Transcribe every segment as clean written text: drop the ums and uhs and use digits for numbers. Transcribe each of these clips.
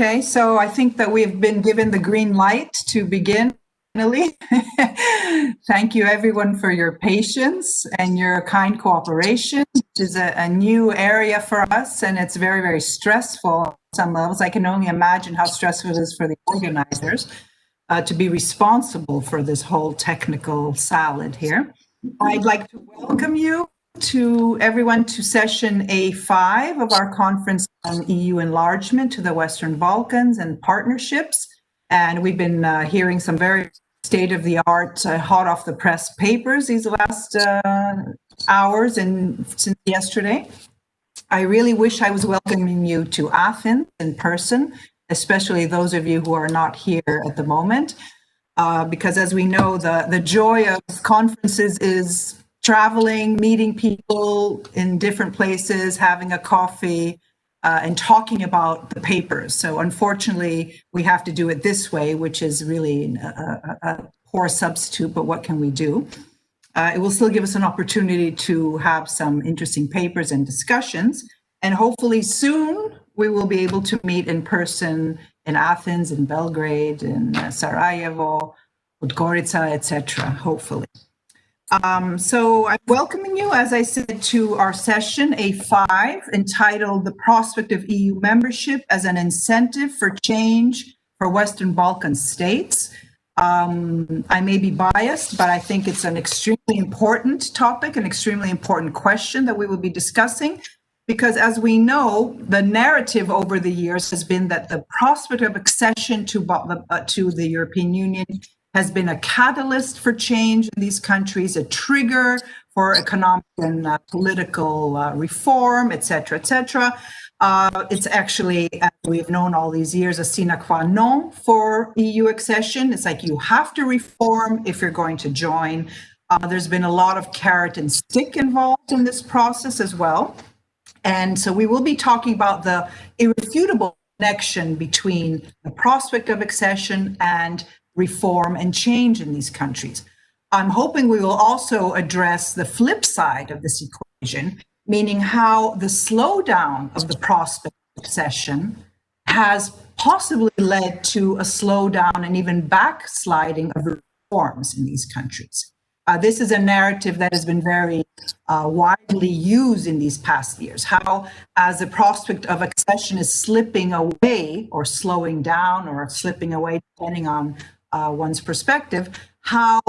Okay, so I think that we've been given the green light to begin. Finally. Thank you everyone for your patience and your kind cooperation. This is a new area for us, and it's very, very stressful on some levels. I can only imagine how stressful it is for the organizers to be responsible for this whole technical salad here. I'd like to welcome you to everyone to session A5 of our conference on EU enlargement to the Western Balkans and partnerships. And we've been hearing some very state-of-the-art, hot off the press papers these last hours and since yesterday. I really wish I was welcoming you to Athens in person, especially those of you who are not here at the moment, because as we know, the joy of conferences is traveling, meeting people in different places, having a coffee, and talking about the papers. So unfortunately, we have to do it this way, which is really a poor substitute, but what can we do? It will still give us an opportunity to have some interesting papers and discussions. And hopefully soon, we will be able to meet in person in Athens, in Belgrade, in Sarajevo, Podgorica, etc., hopefully. So I'm welcoming you, as I said, to our session A5 entitled The Prospect of EU Membership as an Incentive for Change for Western Balkan States. I may be biased, but I think it's an extremely important topic, an extremely important question that we will be discussing, because as we know, the narrative over the years has been that the prospect of accession to the European Union has been a catalyst for change in these countries, a trigger for economic and political reform, et cetera, et cetera. It's actually, as we've known all these years, a sine qua non for EU accession. It's like you have to reform if you're going to join. There's been a lot of carrot and stick involved in this process as well. And so we will be talking about the irrefutable connection between the prospect of accession and reform and change in these countries. I'm hoping we will also address the flip side of this equation, meaning how the slowdown of the prospect of accession has possibly led to a slowdown and even backsliding of reforms in these countries. This is a narrative that has been very widely used in these past years, how as the prospect of accession is slipping away or slowing down or slipping away, depending on one's perspective, how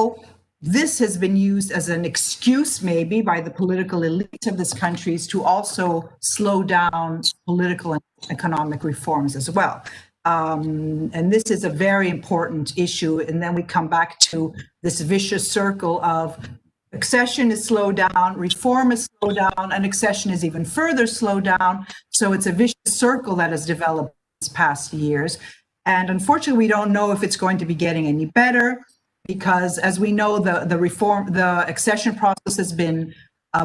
this has been used as an excuse maybe by the political elite of these countries to also slow down political and economic reforms as well. And this is a very important issue. And then we come back to this vicious circle of accession is slowed down, reform is slowed down, and accession is even further slowed down. So it's a vicious circle that has developed these past years. And unfortunately, we don't know if it's going to be getting any better, because as we know, the accession process has been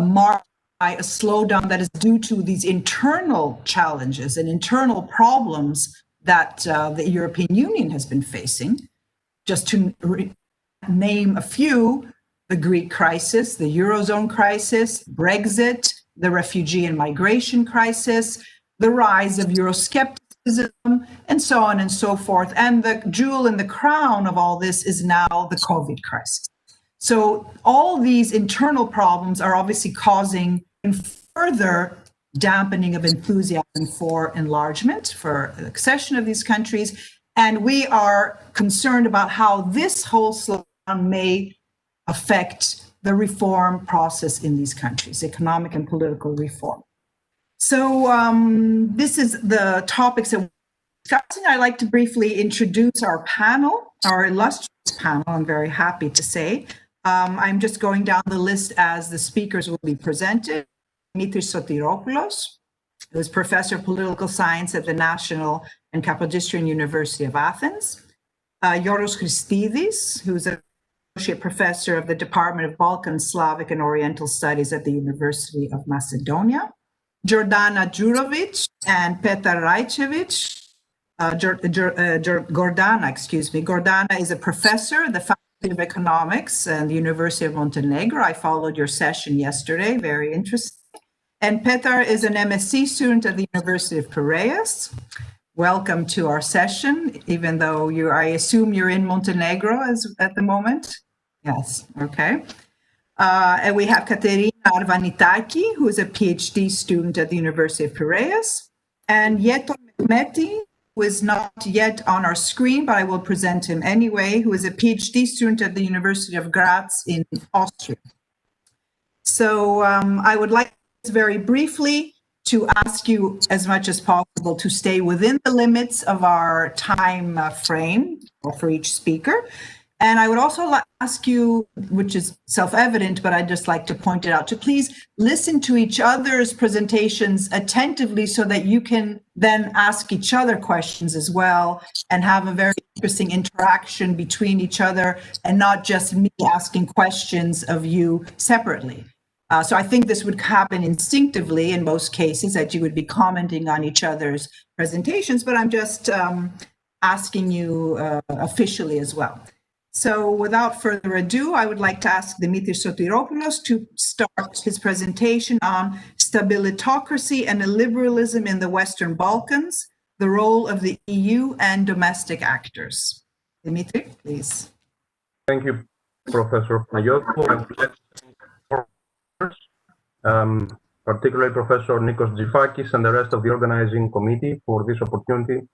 marked by a slowdown that is due to these internal challenges and internal problems that the European Union has been facing. Just to name a few: the Greek crisis, the Eurozone crisis, Brexit, the refugee and migration crisis, the rise of Euroscepticism, and so on and so forth. And the jewel in the crown of all this is now the COVID crisis. So all these internal problems are obviously causing further dampening of enthusiasm for enlargement, for accession of these countries. And we are concerned about how this whole slowdown may affect the reform process in these countries, economic and political reform. So this is the topics that we're discussing. I'd like to briefly introduce our panel, our illustrious panel, I'm very happy to say. I'm just going down the list as the speakers will be presented. Dimitri Sotiropoulos, who is Professor of Political Science at the National and Kapodistrian University of Athens. Yorgos Christidis, who is an Associate Professor of the Department of Balkan, Slavic, and Oriental Studies at the University of Macedonia. Gordana Djurovic and Petar Raicevic. Gordana, excuse me. Gordana is a professor at the Faculty of Economics and the University of Montenegro. I followed your session yesterday, very interesting. And Petar is an MSc student at the University of Piraeus. welcome to our session, even though I assume you're in Montenegro at the moment. Yes, okay. And we have Aikaterini Arvanitaki, who is a PhD student at the University of Piraeus, and Yeton Mehmeti, who is not yet on our screen, but I will present him anyway, who is a PhD student at the University of Graz in Austria. So I would like very briefly to ask you as much as possible to stay within the limits of our time frame for each speaker. And I would also ask you, which is self-evident, but I'd just like to point it out, to please listen to each other's presentations attentively so that you can then ask each other questions as well and have a very interesting interaction between each other and not just me asking questions of you separately. So I think this would happen instinctively in most cases, that you would be commenting on each other's presentations, but I'm just asking you officially as well. So without further ado, I would like to ask Dimitri Sotiropoulos to start his presentation on Stabilitocracy and iLiberalism in the Western Balkans, the role of the EU and domestic actors. Dimitri, please. Thank you, Professor Panagiotou. Particularly Professor Nikos Tzifakis and the rest of the organizing committee for this opportunity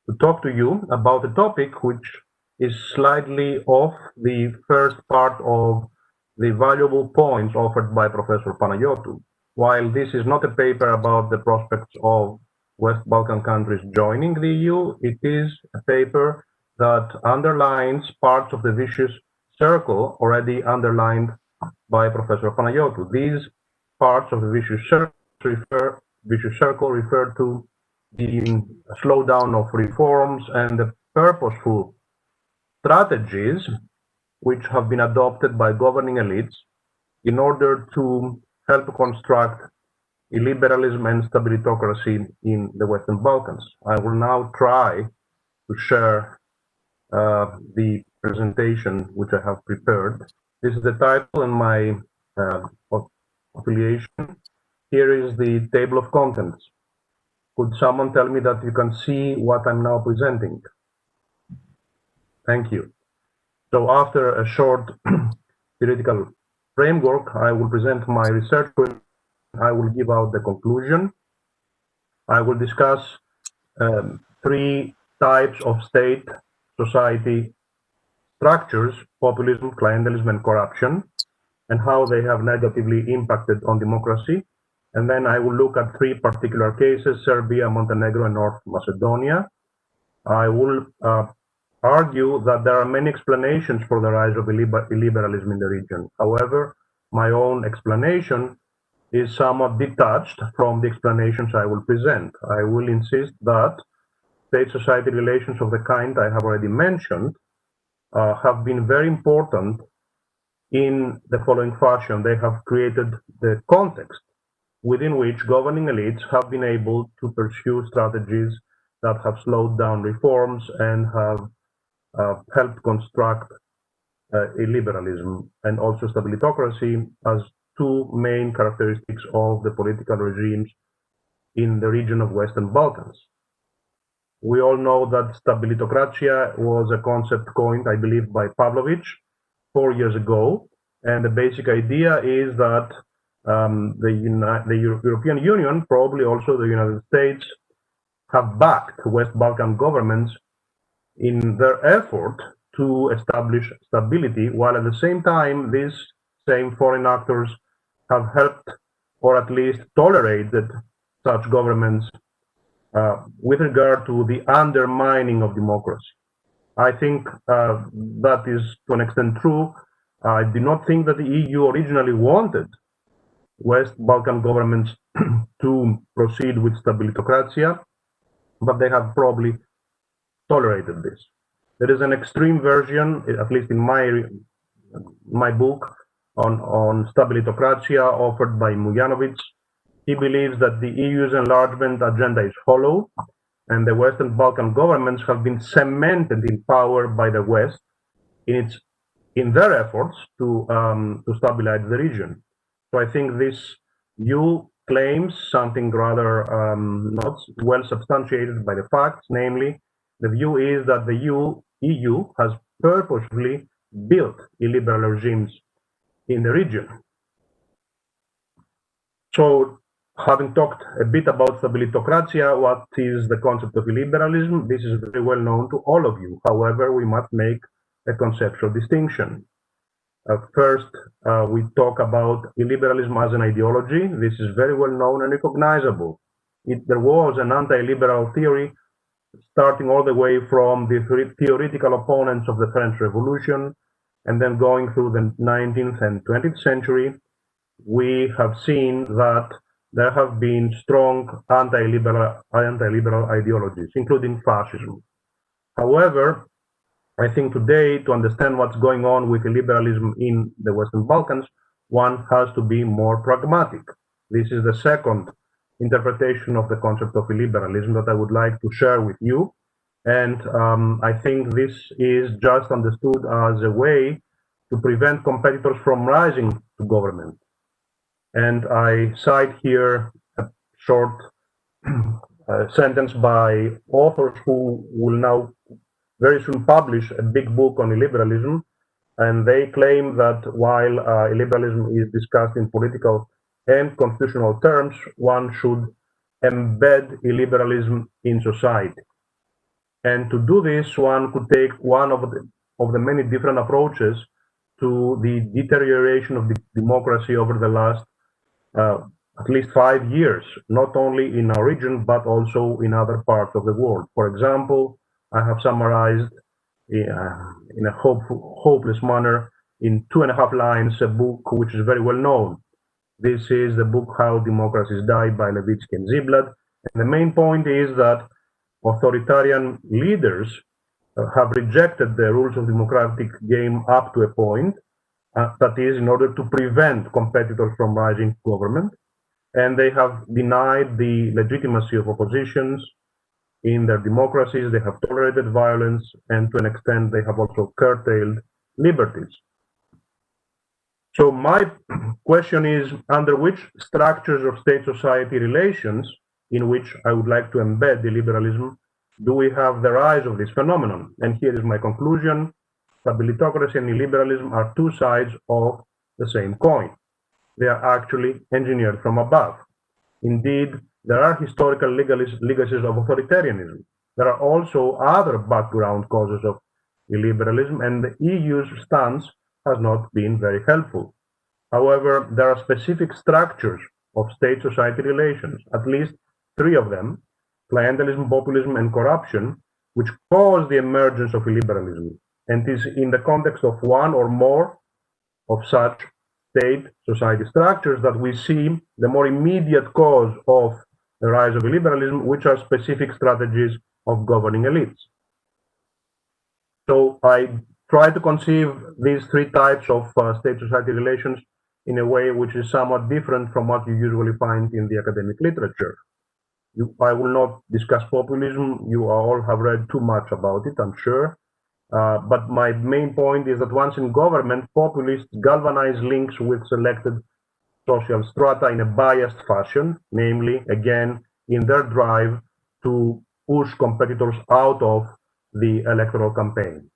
to talk to you about a topic which is slightly off the first part of the valuable points offered by Professor Panagiotou. While this is not a paper about the prospects of West Balkan countries joining the EU, it is a paper that underlines parts of the vicious circle already underlined by Professor Panagiotou. These parts of the vicious circle refer to the slowdown of reforms and the purposeful strategies which have been adopted by governing elites in order to help construct illiberalism and stabilitocracy in the Western Balkans. I will now try to share the presentation which I have prepared. This is the title and my affiliation. Here is the table of contents. Could someone tell me that you can see what I'm now presenting? Thank you. So after a short theoretical framework, I will present my research. I will give out the conclusion. I will discuss three types of state society structures: populism, clientelism, and corruption, and how they have negatively impacted on democracy. And then I will look at three particular cases: Serbia, Montenegro, and North Macedonia. I will argue that there are many explanations for the rise of illiberalism in the region. However, my own explanation is somewhat detached from the explanations I will present. I will insist that state-society relations of the kind I have already mentioned have been very important in the following fashion. They have created the context within which governing elites have been able to pursue strategies that have slowed down reforms and have helped construct illiberalism and also stabilitocracy as two main characteristics of the political regimes in the region of Western Balkans. We all know that stabilitocracy was a concept coined, I believe, by Pavlovich 4 years ago. And the basic idea is that the European Union, probably also the United States, have backed West Balkan governments in their effort to establish stability, while at the same time, these same foreign actors have helped or at least tolerated such governments with regard to the undermining of democracy. I think that is to an extent true. I do not think that the EU originally wanted West Balkan governments to proceed with stabilitocracy, but they have probably tolerated this. There is an extreme version, at least in my book, on stabilitocracy offered by Mujanovic. He believes that the EU's enlargement agenda is hollow, and the Western Balkan governments have been cemented in power by the West in their efforts to stabilize the region. So I think this view claims something rather not well substantiated by the facts, namely, the view is that the EU has purposefully built illiberal regimes in the region. So, having talked a bit about Stabilitocracy, what is the concept of illiberalism? This is very well known to all of you. However, we must make a conceptual distinction. First, we talk about illiberalism as an ideology. This is very well known and recognizable. There was an anti-liberal theory starting all the way from the theoretical opponents of the French Revolution and then going through the 19th and 20th century. We have seen that there have been strong anti-liberal ideologies, including fascism. However, I think today, to understand what's going on with illiberalism in the Western Balkans, one has to be more pragmatic. This is the second interpretation of the concept of illiberalism that I would like to share with you. And I think this is just understood as a way to prevent competitors from rising to government. And I cite here a short sentence by authors who will now very soon publish a big book on illiberalism, and they claim that while illiberalism is discussed in political and constitutional terms, one should embed illiberalism in society. And to do this, one could take one of the many different approaches to the deterioration of the democracy over the last at least 5 years, not only in our region, but also in other parts of the world. For example, I have summarized in a hopeless manner in 2.5 lines a book which is very well known. This is the book How Democracies Die by Levitsky and Ziblatt. And the main point is that authoritarian leaders have rejected the rules of democratic game up to a point, that is, in order to prevent competitors from rising to government. And they have denied the legitimacy of oppositions in their democracies. They have tolerated violence, and to an extent, they have also curtailed liberties. So my question is, under which structures of state-society relations in which I would like to embed illiberalism do we have the rise of this phenomenon? And here is my conclusion. Stabilitocracy and illiberalism are two sides of the same coin. They are actually engineered from above. Indeed, there are historical legacies of authoritarianism. There are also other background causes of illiberalism, and the EU's stance has not been very helpful. However, there are specific structures of state-society relations, at least 3 of them, clientelism, populism, and corruption, which cause the emergence of illiberalism. And it is in the context of one or more of such state-society structures that we see the more immediate cause of the rise of illiberalism, which are specific strategies of governing elites. So I try to conceive these 3 types of state-society relations in a way which is somewhat different from what you usually find in the academic literature. I will not discuss populism. You all have read too much about it, I'm sure. But my main point is that once in government, populists galvanize links with selected social strata in a biased fashion, namely, again, in their drive to push competitors out of the electoral campaign.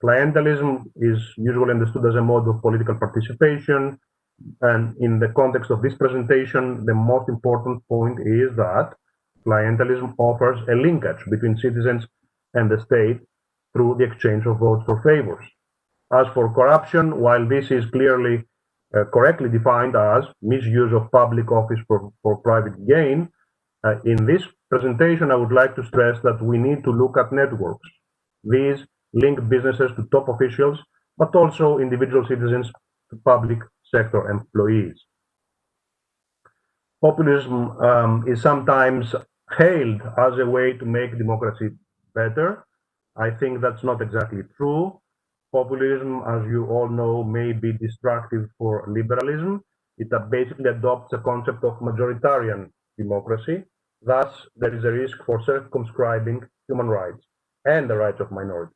Clientelism is usually understood as a mode of political participation, and in the context of this presentation, the most important point is that clientelism offers a linkage between citizens and the state through the exchange of votes for favors. As for corruption, while this is clearly correctly defined as misuse of public office for private gain, in this presentation, I would like to stress that we need to look at networks. These link businesses to top officials, but also individual citizens to public sector employees. Populism is sometimes hailed as a way to make democracy better. I think that's not exactly true. Populism, as you all know, may be destructive for liberalism. It basically adopts a concept of majoritarian democracy. Thus, there is a risk for circumscribing human rights and the rights of minorities.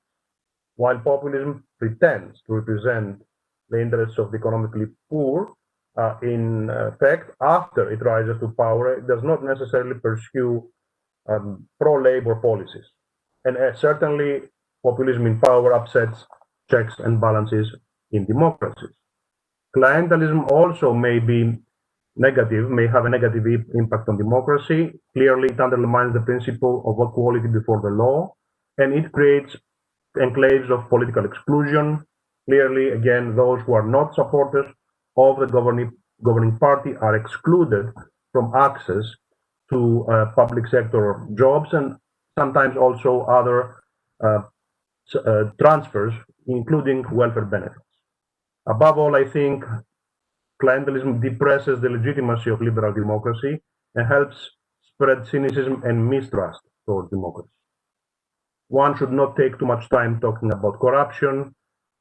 While populism pretends to represent the interests of the economically poor, in fact, after it rises to power, it does not necessarily pursue pro-labor policies. And certainly, populism in power upsets checks and balances in democracies. Clientelism also may be negative, may have a negative impact on democracy. Clearly, it undermines the principle of equality before the law, and it creates enclaves of political exclusion. Clearly, again, those who are not supporters of the governing party are excluded from access to public sector jobs and sometimes also other transfers, including welfare benefits. Above all, I think clientelism depresses the legitimacy of liberal democracy and helps spread cynicism and mistrust towards democracy. One should not take too much time talking about corruption.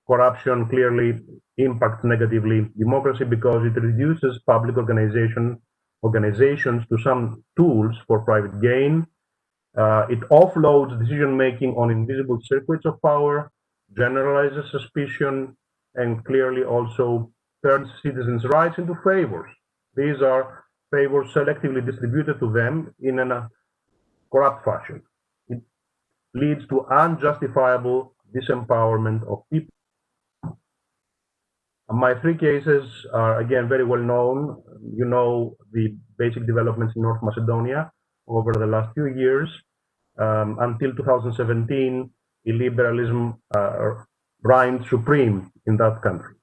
Corruption clearly impacts negatively democracy because it reduces public organizations to some tools for private gain. It offloads decision-making on invisible circuits of power, generalizes suspicion, and clearly also turns citizens' rights into favors. These are favors selectively distributed to them in a corrupt fashion. It leads to unjustifiable disempowerment of people. My three cases are again very well known. You know the basic developments in North Macedonia over the last few years. Until 2017, illiberalism reigned supreme in that country.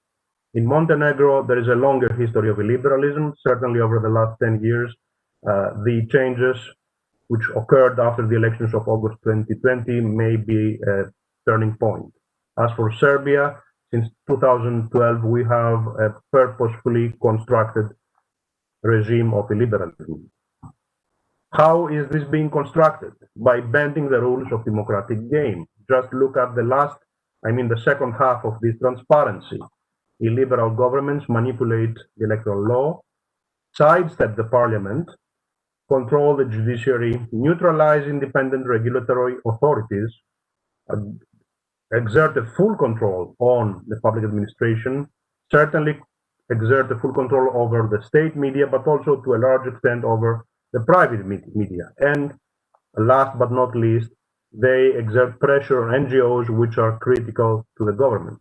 In Montenegro, there is a longer history of illiberalism. Certainly over the last 10 years, the changes which occurred after the elections of August 2020 may be a turning point. As for Serbia, since 2012, we have a purposefully constructed regime of illiberalism. How is this being constructed? By bending the rules of democratic game. Just look at the second half of this transparency. Illiberal governments manipulate the electoral law, sidestep the parliament, control the judiciary, neutralize independent regulatory authorities, exert a full control on the public administration, certainly exert a full control over the state media, but also to a large extent over the private media. And last but not least, they exert pressure on NGOs which are critical to the government.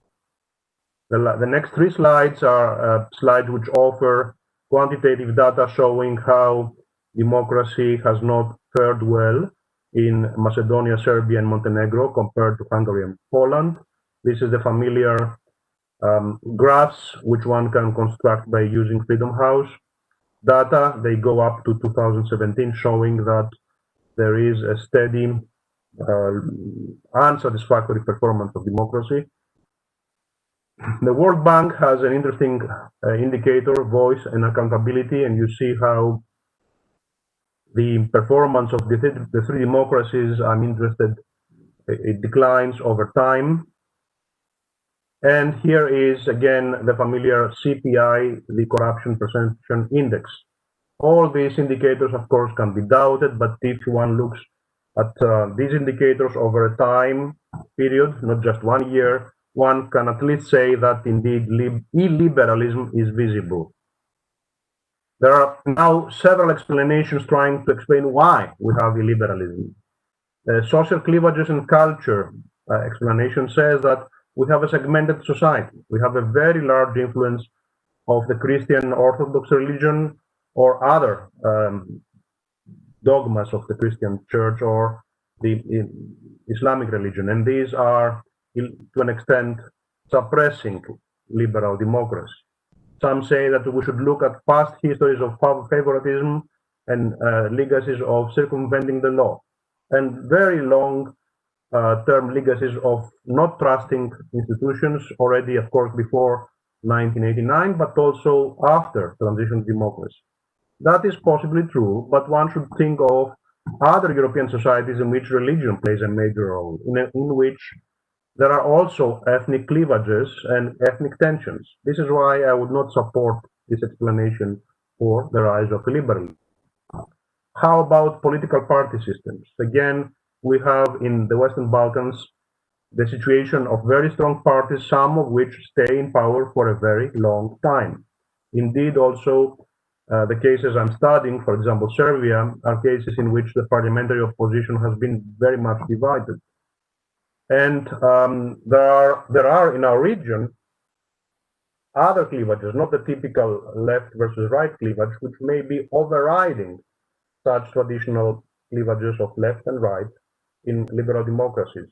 The next three slides are slides which offer quantitative data showing how democracy has not fared well in Macedonia, Serbia, and Montenegro compared to Hungary and Poland. This is the familiar graphs which one can construct by using Freedom House data. They go up to 2017, showing that there is a steady, unsatisfactory performance of democracy. The World Bank has an interesting indicator, voice and accountability, and you see how the performance of the three democracies I'm interested, it declines over time. And here is again the familiar CPI, the Corruption Perception Index. All these indicators, of course, can be doubted, but if one looks at these indicators over a time period, not just 1 year, one can at least say that indeed illiberalism is visible. There are now several explanations trying to explain why we have illiberalism. Social cleavages and culture explanation says that we have a segmented society. We have a very large influence of the Christian Orthodox religion or other dogmas of the Christian church or the Islamic religion. And these are, to an extent, suppressing liberal democracy. Some say that we should look at past histories of favoritism and legacies of circumventing the law, and very long-term legacies of not trusting institutions already, of course, before 1989, but also after transition to democracy. That is possibly true, but one should think of other European societies in which religion plays a major role, in which there are also ethnic cleavages and ethnic tensions. This is why I would not support this explanation for the rise of illiberalism. How about political party systems? Again, we have in the Western Balkans the situation of very strong parties, some of which stay in power for a very long time. Indeed, also, the cases I'm studying, for example, Serbia, are cases in which the parliamentary opposition has been very much divided. And there are in our region other cleavages, not the typical left versus right cleavage, which may be overriding such traditional cleavages of left and right in liberal democracies.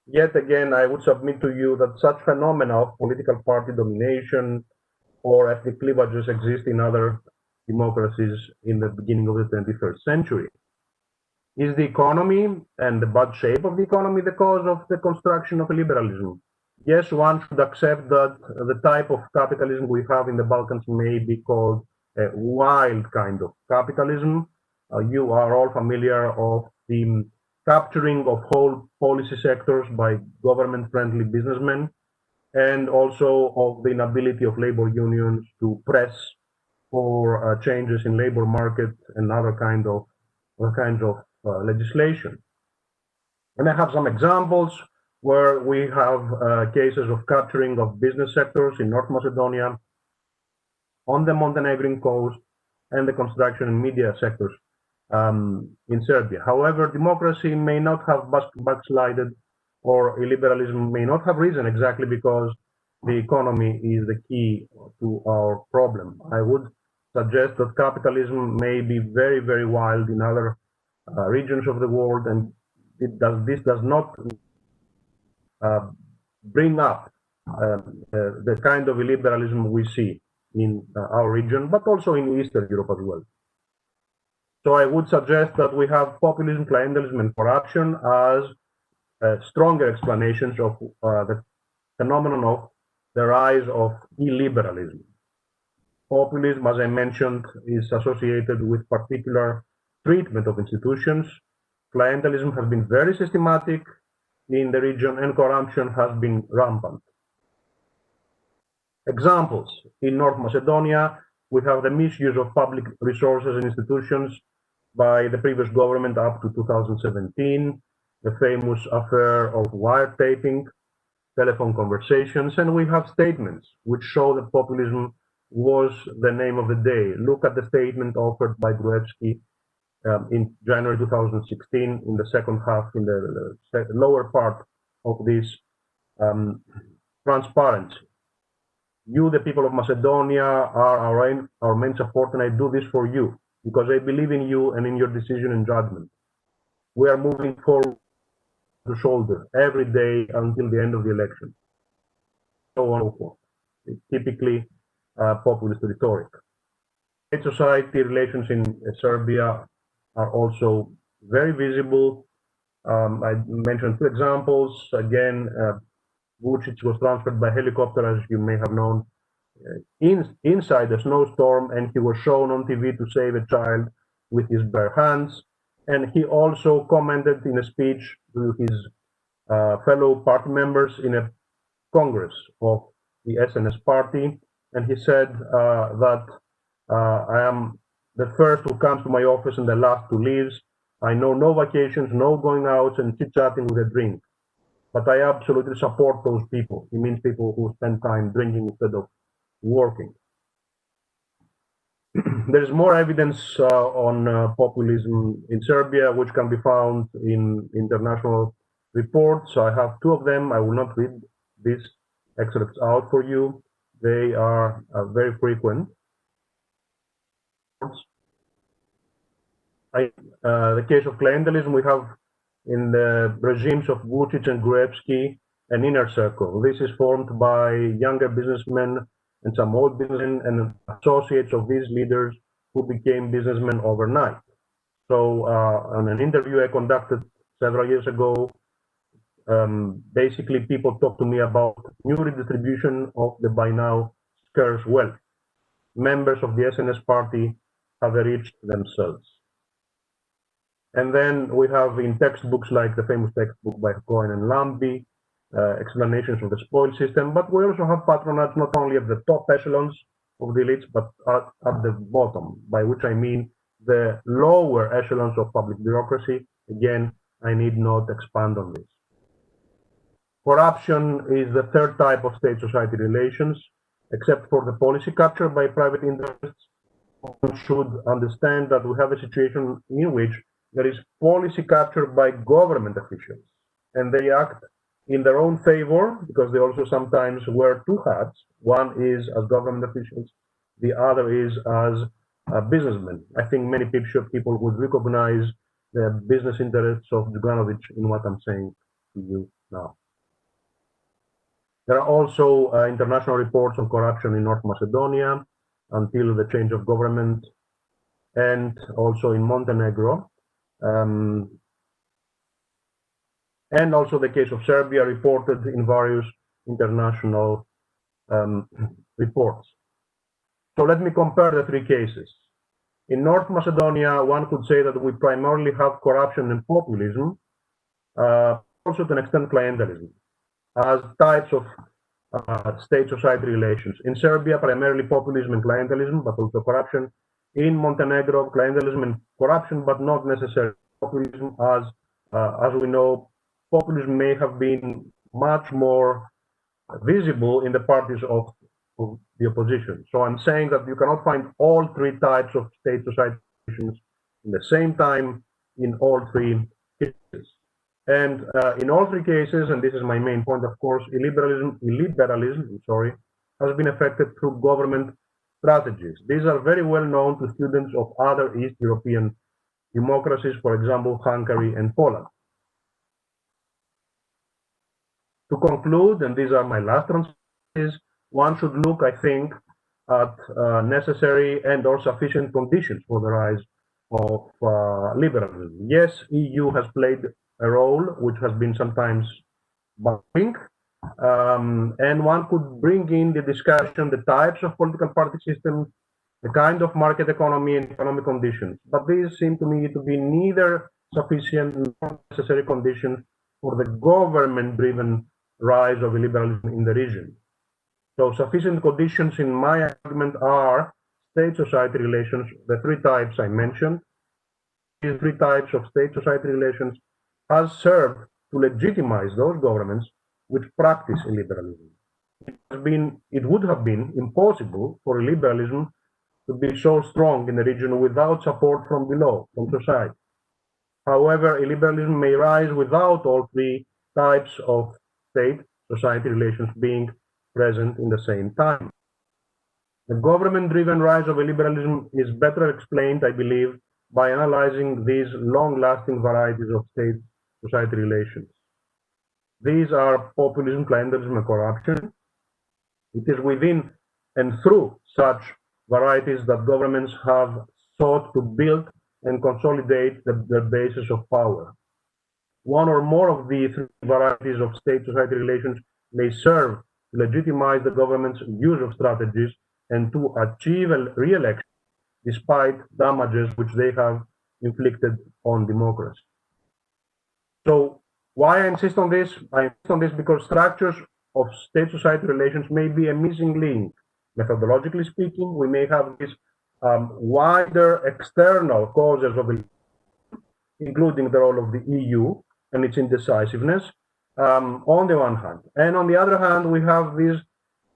Yet again, I would submit to you that such phenomena of political party domination or ethnic cleavages exist in other democracies in the beginning of the 21st century. Is the economy and the bad shape of the economy the cause of the construction of liberalism? Yes, one should accept that the type of capitalism we have in the Balkans may be called a wild kind of capitalism. You are all familiar of the capturing of whole policy sectors by government-friendly businessmen, and also of the inability of labor unions to press for changes in labor market and other kinds of legislation. And I have some examples where we have cases of capturing of business sectors in North Macedonia, on the Montenegrin coast, and the construction and media sectors in Serbia. However, democracy may not have backslided, or illiberalism may not have risen exactly because the economy is the key to our problem. I would suggest that capitalism may be very, very wild in other regions of the world, and this does not bring up the kind of illiberalism we see in our region, but also in Eastern Europe as well. So I would suggest that we have populism, clientelism, and corruption as stronger explanations of the phenomenon of the rise of illiberalism. Populism, as I mentioned, is associated with particular treatment of institutions. Clientelism has been very systematic in the region, and corruption has been rampant. Examples: in North Macedonia, we have the misuse of public resources and institutions by the previous government up to 2017, the famous affair of wiretapping, telephone conversations, and we have statements which show that populism was the name of the day. Look at the statement offered by Djurovic in January 2016, in the second half, in the lower part of this transparency. You, the people of Macedonia, are our main support, and I do this for you because I believe in you and in your decision and judgment. We are moving forward to shoulder every day until the end of the election. So on and so forth. It's typically populist rhetoric. Society relations in Serbia are also very visible. I mentioned two examples. Again, Vucic was transferred by helicopter, as you may have known, inside a snowstorm, and he was shown on TV to save a child with his bare hands. And he also commented in a speech to his fellow party members in a congress of the SNS party, and he said that I am the first who comes to my office and the last who leaves. I know no vacations, no going out and chit-chatting with a drink. But I absolutely support those people. He means people who spend time drinking instead of working. There is more evidence on populism in Serbia, which can be found in international reports. I have two of them. I will not read these excerpts out for you. They are very frequent. The case of clientelism, we have in the regimes of Vucic and Gruevski an inner circle. This is formed by younger businessmen and some old businessmen and associates of these leaders who became businessmen overnight. So on an interview I conducted several years ago, basically people talked to me about new redistribution of the by now scarce wealth. Members of the SNS party have enriched themselves. And then we have in textbooks like the famous textbook by Cohen and Lambie, explanations of the spoil system, but we also have patronage not only at the top echelons of the elites, but at the bottom, by which I mean the lower echelons of public bureaucracy. Again, I need not expand on this. Corruption is the third type of state-society relations, except for the policy capture by private interests. One should understand that we have a situation in which there is policy capture by government officials, and they act in their own favor because they also sometimes wear two hats. One is as government officials, the other is as businessmen. I think many people would recognize the business interests of Djurovic in what I'm saying to you now. There are also international reports on corruption in North Macedonia until the change of government, and also in Montenegro. And also the case of Serbia reported in various international reports. So let me compare the three cases. In North Macedonia, one could say that we primarily have corruption and populism, also to an extent clientelism, as types of state-society relations. In Serbia, primarily populism and clientelism, but also corruption. In Montenegro, clientelism and corruption, but not necessarily populism, as we know, populism may have been much more visible in the parties of the opposition. So I'm saying that you cannot find all three types of state-society relations in the same time in all three cases. And in all three cases, and this is my main point, of course, illiberalism has been affected through government strategies. These are very well known to students of other East European democracies, for example, Hungary and Poland. To conclude, and these are my last transcriptions, one should look, I think, at necessary and or sufficient conditions for the rise of liberalism. Yes, EU has played a role which has been sometimes bumping, and one could bring in the discussion the types of political party systems, the kind of market economy and economic conditions. But these seem to me to be neither sufficient nor necessary conditions for the government-driven rise of illiberalism in the region. So sufficient conditions in my argument are state-society relations, the three types I mentioned. These three types of state-society relations has served to legitimize those governments which practice illiberalism. It would have been impossible for illiberalism to be so strong in the region without support from below, from society. However, illiberalism may rise without all three types of state-society relations being present in the same time. The government-driven rise of illiberalism is better explained, I believe, by analyzing these long-lasting varieties of state-society relations. These are populism, clientelism, and corruption. It is within and through such varieties that governments have sought to build and consolidate their basis of power. One or more of the three varieties of state-society relations may serve to legitimize the government's use of strategies and to achieve a re-election despite damages which they have inflicted on democracy. So why I insist on this? I insist on this because structures of state-society relations may be a missing link. Methodologically speaking, we may have these wider external causes of it, including the role of the EU and its indecisiveness, on the one hand. And on the other hand, we have these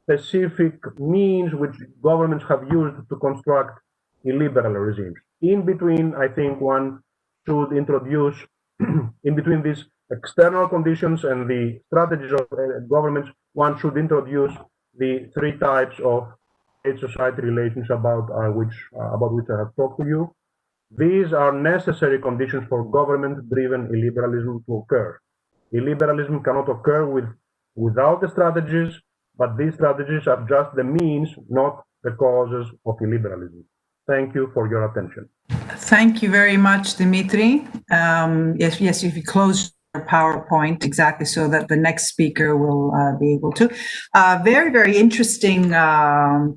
specific means which governments have used to construct illiberal regimes. In between, I think one should introduce, in between these external conditions and the strategies of governments, one should introduce the three types of state-society relations about which I have talked to you. These are necessary conditions for government-driven illiberalism to occur. Illiberalism cannot occur without the strategies, but these strategies are just the means, not the causes of illiberalism. Thank you for your attention. Thank you very much, Dimitri. Yes, if you close your PowerPoint, exactly, so that the next speaker will be able to. Very, very interesting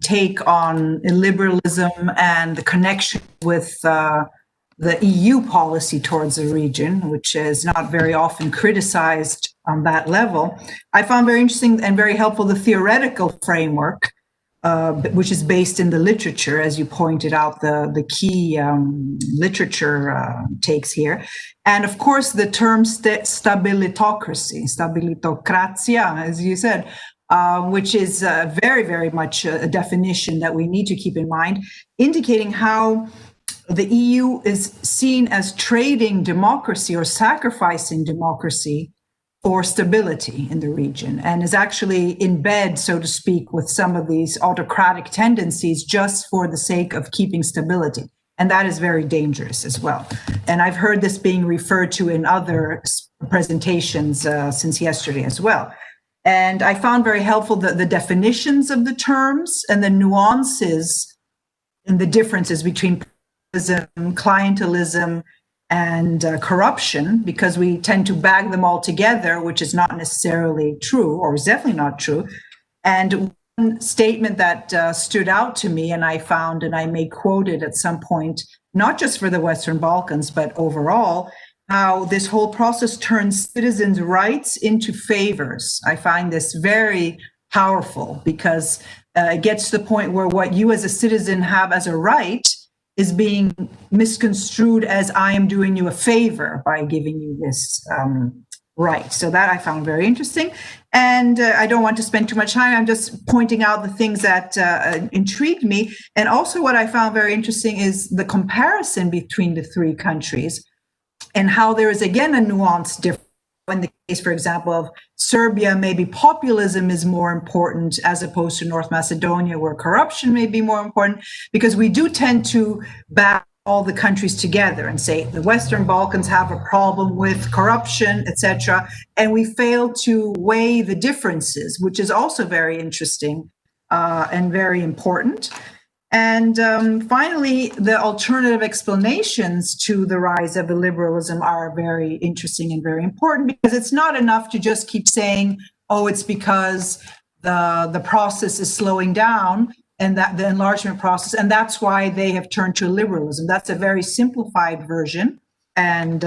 take on illiberalism and the connection with the EU policy towards the region, which is not very often criticized on that level. I found very interesting and very helpful the theoretical framework, which is based in the literature, as you pointed out, the key literature takes here. And of course, the term stabilitocracy, stabilitocratia, as you said, which is very, very much a definition that we need to keep in mind, indicating how the EU is seen as trading democracy or sacrificing democracy for stability in the region, and is actually in bed, so to speak, with some of these autocratic tendencies just for the sake of keeping stability. And that is very dangerous as well. And I've heard this being referred to in other presentations since yesterday as well. And I found very helpful the definitions of the terms and the nuances and the differences between clientelism and corruption, because we tend to bag them all together, which is not necessarily true, or is definitely not true. And one statement that stood out to me, and I found, and I may quote it at some point, not just for the Western Balkans, but overall, how this whole process turns citizens' rights into favors. I find this very powerful, because it gets to the point where what you as a citizen have as a right is being misconstrued as I am doing you a favor by giving you this right. So that I found very interesting. And I don't want to spend too much time. I'm just pointing out the things that intrigued me. And also what I found very interesting is the comparison between the three countries and how there is, again, a nuanced difference. In the case, for example, of Serbia, maybe populism is more important as opposed to North Macedonia, where corruption may be more important, because we do tend to back all the countries together and say the Western Balkans have a problem with corruption, etc. And we fail to weigh the differences, which is also very interesting and very important. And finally, the alternative explanations to the rise of illiberalism are very interesting and very important, because it's not enough to just keep saying, oh, it's because the process is slowing down, and that the enlargement process, and that's why they have turned to liberalism. That's a very simplified version and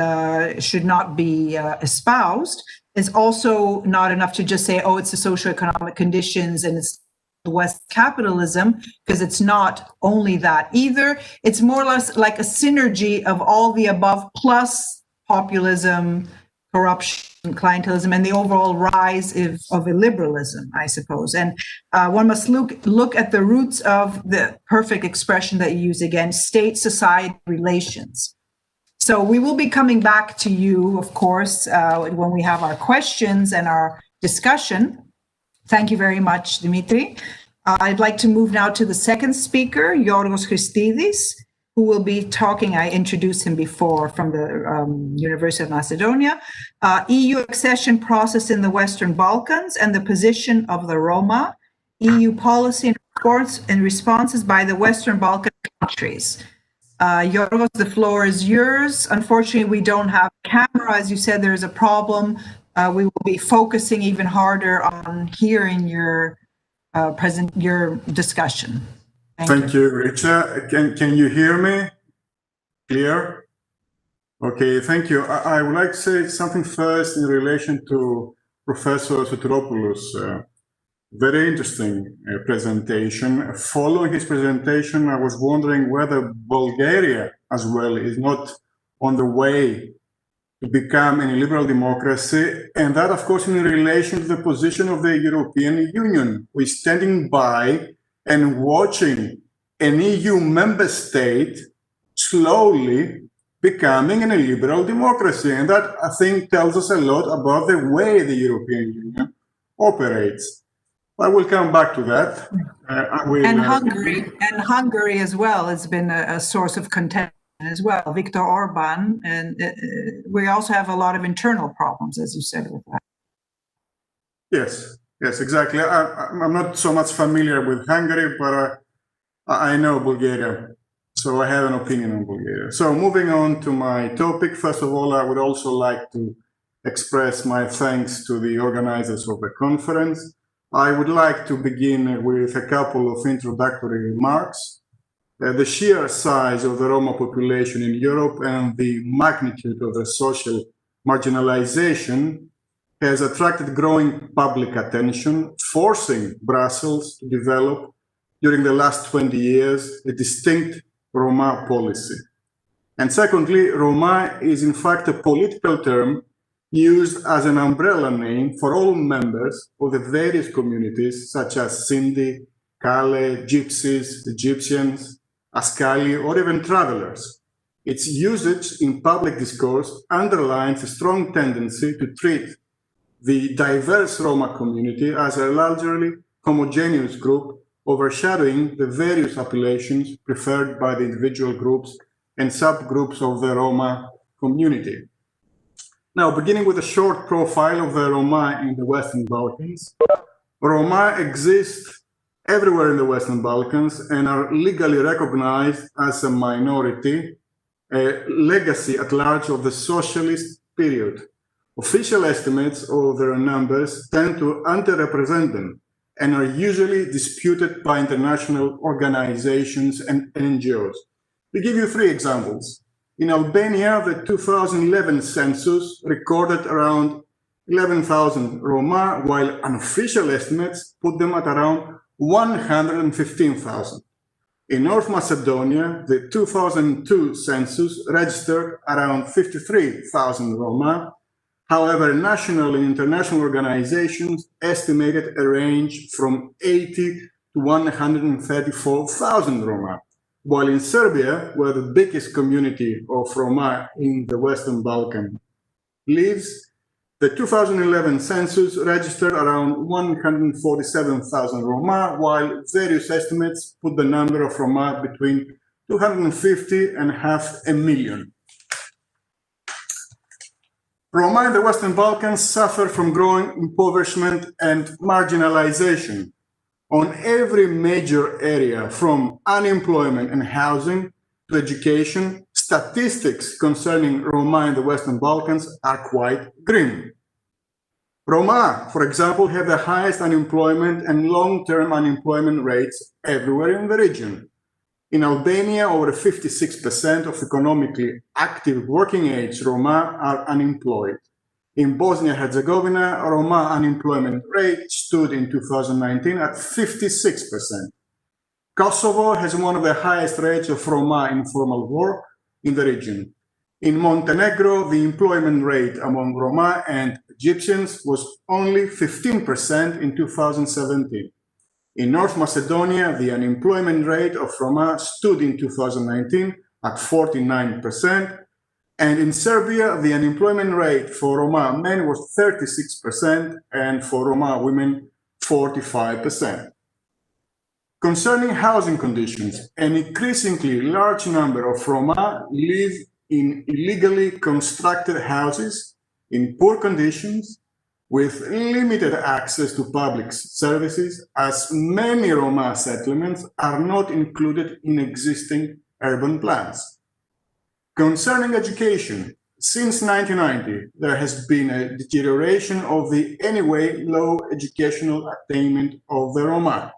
should not be espoused. It's also not enough to just say, oh, it's the socioeconomic conditions and it's West capitalism, because it's not only that either. It's more or less like a synergy of all the above, plus populism, corruption, clientelism, and the overall rise of illiberalism, I suppose. And one must look at the roots of the perfect expression that you use again, state-society relations. So we will be coming back to you, of course, when we have our questions and our discussion. Thank you very much, Dimitri. I'd like to move now to the second speaker, Yorgos Christidis, who will be talking, I introduced him before, from the University of Macedonia, EU accession process in the Western Balkans and the position of the Roma, EU policy and responses by the Western Balkan countries. Yorgos, the floor is yours. Unfortunately, we don't have a camera. As you said, there's a problem. We will be focusing even harder on hearing your discussion. Thank you, Ritsa. Can you hear me? Clear? Okay, thank you. I would like to say something first in relation to Professor Sotiropoulos' very interesting presentation. Following his presentation, I was wondering whether Bulgaria as well is not on the way to become a liberal democracy, and that, of course, in relation to the position of the European Union. We're standing by and watching an EU member state slowly becoming an illiberal democracy. And that, I think, tells us a lot about the way the European Union operates. I will come back to that. Hungary as well has been a source of contention as well. Viktor Orban, and we also have a lot of internal problems, as you said, with that. Yes, exactly. I'm not so much familiar with Hungary, but I know Bulgaria, so I have an opinion on Bulgaria. So moving on to my topic, first of all, I would also like to express my thanks to the organizers of the conference. I would like to begin with a couple of introductory remarks. The sheer size of the Roma population in Europe and the magnitude of the social marginalization has attracted growing public attention, forcing Brussels to develop, during the last 20 years, a distinct Roma policy. And secondly, Roma is in fact a political term used as an umbrella name for all members of the various communities such as Sindhi, Kale, Gypsies, Egyptians, Askali, or even travelers. Its usage in public discourse underlines a strong tendency to treat the diverse Roma community as a largely homogeneous group, overshadowing the various appellations preferred by the individual groups and subgroups of the Roma community. Now, beginning with a short profile of the Roma in the Western Balkans. Roma exist everywhere in the Western Balkans and are legally recognized as a minority, a legacy at large of the socialist period. Official estimates of their numbers tend to underrepresent them and are usually disputed by international organizations and NGOs. To give you 3 examples. In Albania, the 2011 census recorded around 11,000 Roma, while unofficial estimates put them at around 115,000. In North Macedonia, the 2002 census registered around 53,000 Roma. However, national and international organizations estimated a range from 80 to 134,000 Roma. While in Serbia, where the biggest community of Roma in the Western Balkans lives, the 2011 census registered around 147,000 Roma, while various estimates put the number of Roma between 250 and 500,000. Roma in the Western Balkans suffer from growing impoverishment and marginalization on every major area, from unemployment and housing to education. Statistics concerning Roma in the Western Balkans are quite grim. Roma, for example, have the highest unemployment and long-term unemployment rates everywhere in the region. In Albania, over 56% of economically active working-age Roma are unemployed. In Bosnia-Herzegovina, Roma unemployment rate stood in 2019 at 56%. Kosovo has one of the highest rates of Roma informal work in the region. In Montenegro, the employment rate among Roma and Egyptians was only 15% in 2017. In North Macedonia, the unemployment rate of Roma stood in 2019 at 49%, and in Serbia, the unemployment rate for Roma men was 36% and for Roma women 45%. Concerning housing conditions, an increasingly large number of Roma live in illegally constructed houses in poor conditions with limited access to public services, as many Roma settlements are not included in existing urban plans. Concerning education, since 1990, there has been a deterioration of the anyway low educational attainment of the Roma.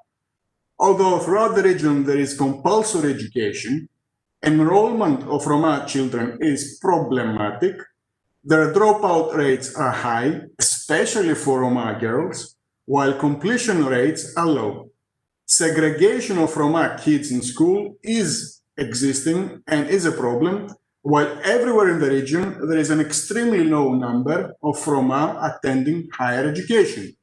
Although throughout the region there is compulsory education, enrollment of Roma children is problematic. Their dropout rates are high, especially for Roma girls, while completion rates are low. Segregation of Roma kids in school is existing and is a problem, while everywhere in the region there is an extremely low number of Roma attending higher education.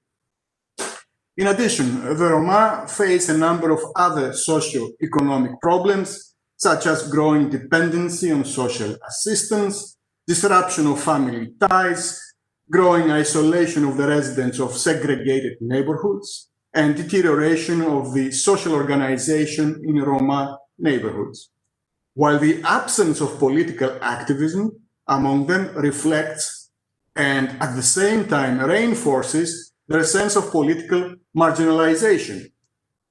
In addition, the Roma face a number of other socio-economic problems, such as growing dependency on social assistance, disruption of family ties, growing isolation of the residents of segregated neighborhoods, and deterioration of the social organization in Roma neighborhoods. While the absence of political activism among them reflects and at the same time reinforces their sense of political marginalization.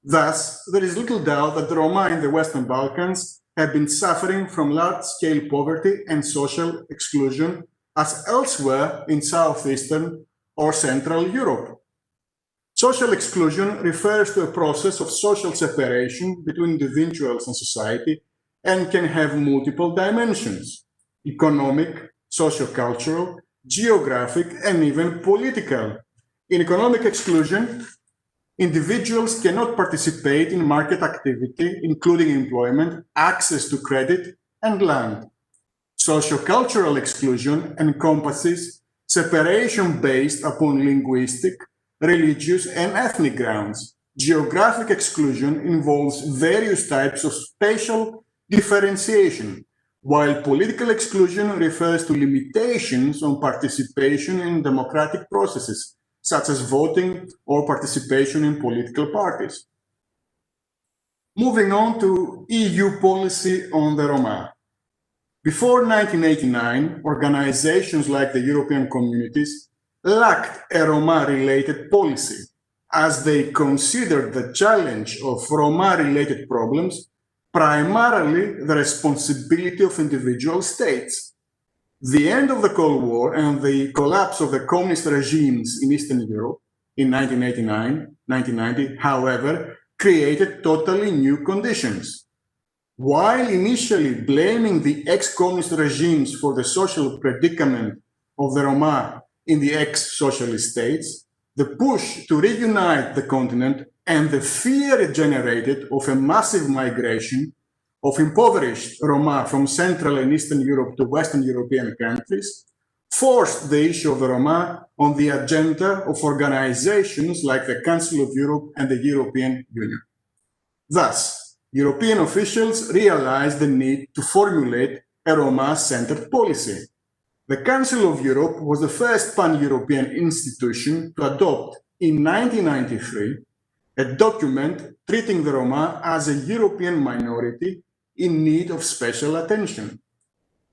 Thus, there is little doubt that the Roma in the Western Balkans have been suffering from large-scale poverty and social exclusion as elsewhere in Southeastern or Central Europe. Social exclusion refers to a process of social separation between individuals and society and can have multiple dimensions: economic, socio-cultural, geographic, and even political. In economic exclusion, individuals cannot participate in market activity, including employment, access to credit, and land. Socio-cultural exclusion encompasses separation based upon linguistic, religious, and ethnic grounds. Geographic exclusion involves various types of spatial differentiation, while political exclusion refers to limitations on participation in democratic processes, such as voting or participation in political parties. Moving on to EU policy on the Roma. Before 1989, organizations like the European Communities lacked a Roma-related policy, as they considered the challenge of Roma-related problems primarily the responsibility of individual states. The end of the Cold War and the collapse of the communist regimes in Eastern Europe in 1989-1990, however, created totally new conditions. While initially blaming the ex-communist regimes for the social predicament of the Roma in the ex-socialist states, the push to reunite the continent and the fear it generated of a massive migration of impoverished Roma from Central and Eastern Europe to Western European countries forced the issue of the Roma on the agenda of organizations like the Council of Europe and the European Union. Thus, European officials realized the need to formulate a Roma-centered policy. The Council of Europe was the first pan-European institution to adopt in 1993 a document treating the Roma as a European minority in need of special attention.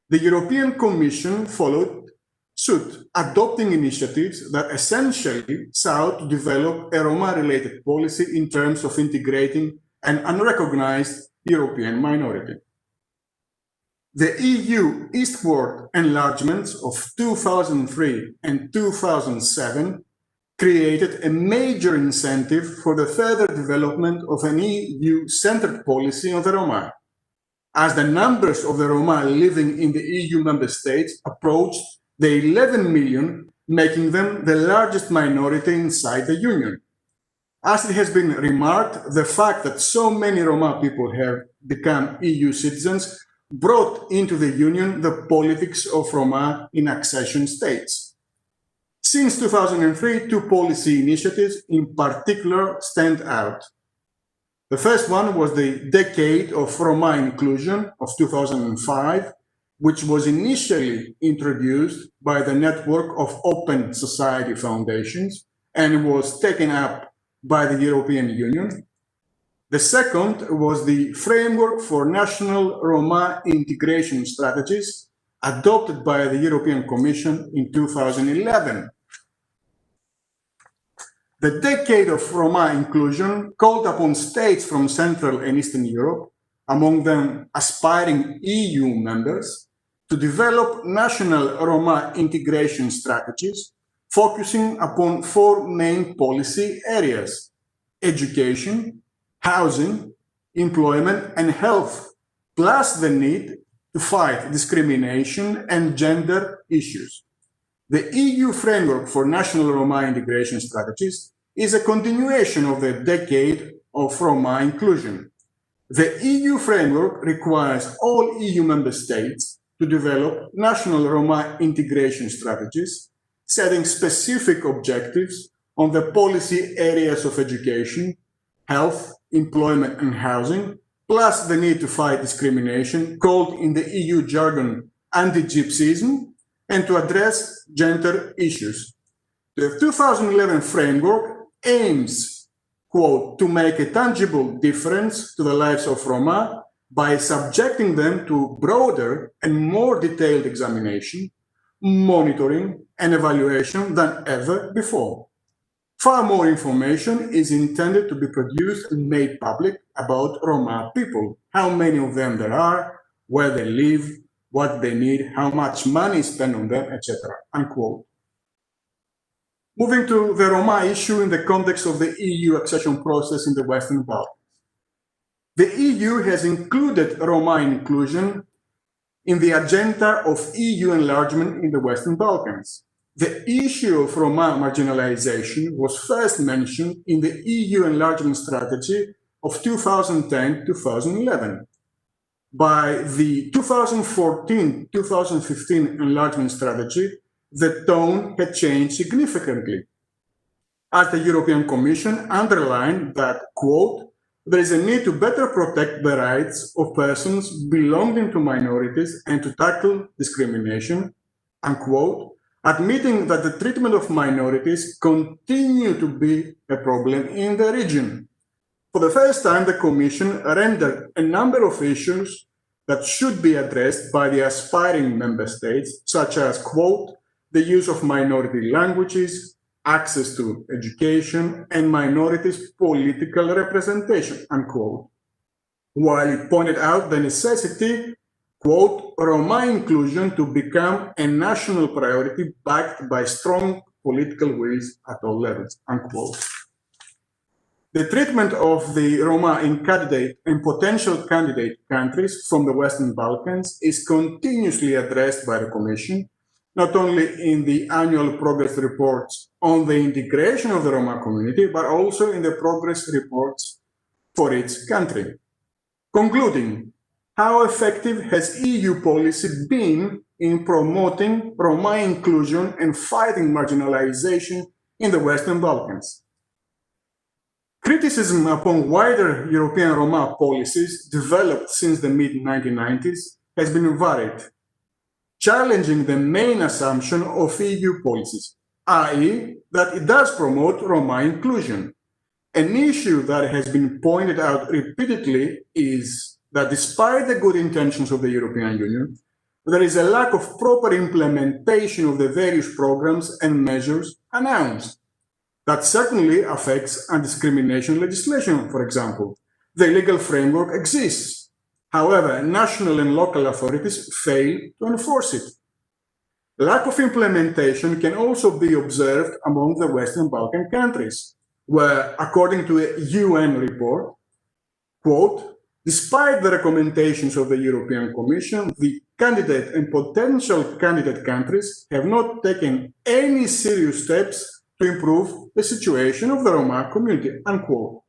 The European Commission followed suit, adopting initiatives that essentially sought to develop a Roma-related policy in terms of integrating an unrecognized European minority. The EU eastward enlargements of 2003 and 2007 created a major incentive for the further development of an EU-centered policy on the Roma, as the numbers of the Roma living in the EU member states approached the 11 million, making them the largest minority inside the Union. As it has been remarked, the fact that so many Roma people have become EU citizens brought into the Union the politics of Roma in accession states. Since 2003, two policy initiatives in particular stand out. The first one was the Decade of Roma Inclusion of 2005, which was initially introduced by the network of Open Society Foundations and was taken up by the European Union. The second was the Framework for National Roma Integration Strategies, adopted by the European Commission in 2011. The Decade of Roma Inclusion called upon states from Central and Eastern Europe, among them aspiring EU members, to develop national Roma integration strategies focusing upon four main policy areas: education, housing, employment, and health, plus the need to fight discrimination and gender issues. The EU Framework for National Roma Integration Strategies is a continuation of the Decade of Roma Inclusion. The EU Framework requires all EU member states to develop national Roma integration strategies, setting specific objectives on the policy areas of education, health, employment, and housing, plus the need to fight discrimination, called in the EU jargon anti-Gypsyism, and to address gender issues. The 2011 framework aims, quote, to make a tangible difference to the lives of Roma by subjecting them to broader and more detailed examination, monitoring, and evaluation than ever before. Far more information is intended to be produced and made public about Roma people, how many of them there are, where they live, what they need, how much money is spent on them, etc. Unquote. Moving to the Roma issue in the context of the EU accession process in the Western Balkans. The EU has included Roma inclusion in the agenda of EU enlargement in the Western Balkans. The issue of Roma marginalization was first mentioned in the EU enlargement strategy of 2010-2011. By the 2014-2015 enlargement strategy, the tone had changed significantly, as the European Commission underlined that, quote, there is a need to better protect the rights of persons belonging to minorities and to tackle discrimination, unquote, admitting that the treatment of minorities continue to be a problem in the region. For the first time, the Commission rendered a number of issues that should be addressed by the aspiring member states, such as, quote, the use of minority languages, access to education, and minorities' political representation, unquote, while it pointed out the necessity, quote, Roma inclusion to become a national priority backed by strong political wills at all levels, unquote. The treatment of the Roma in candidate and potential candidate countries from the Western Balkans is continuously addressed by the Commission, not only in the annual progress reports on the integration of the Roma community, but also in the progress reports for each country. Concluding, how effective has EU policy been in promoting Roma inclusion and fighting marginalization in the Western Balkans? Criticism upon wider European Roma policies developed since the mid-1990s has been varied, challenging the main assumption of EU policies, i.e., that it does promote Roma inclusion. An issue that has been pointed out repeatedly is that despite the good intentions of the European Union, there is a lack of proper implementation of the various programs and measures announced. That certainly affects anti-discrimination legislation, for example. The legal framework exists. However, national and local authorities fail to enforce it. Lack of implementation can also be observed among the Western Balkan countries, where, according to a UN report, quote, despite the recommendations of the European Commission, the candidate and potential candidate countries have not taken any serious steps to improve the situation of the Roma community, unquote.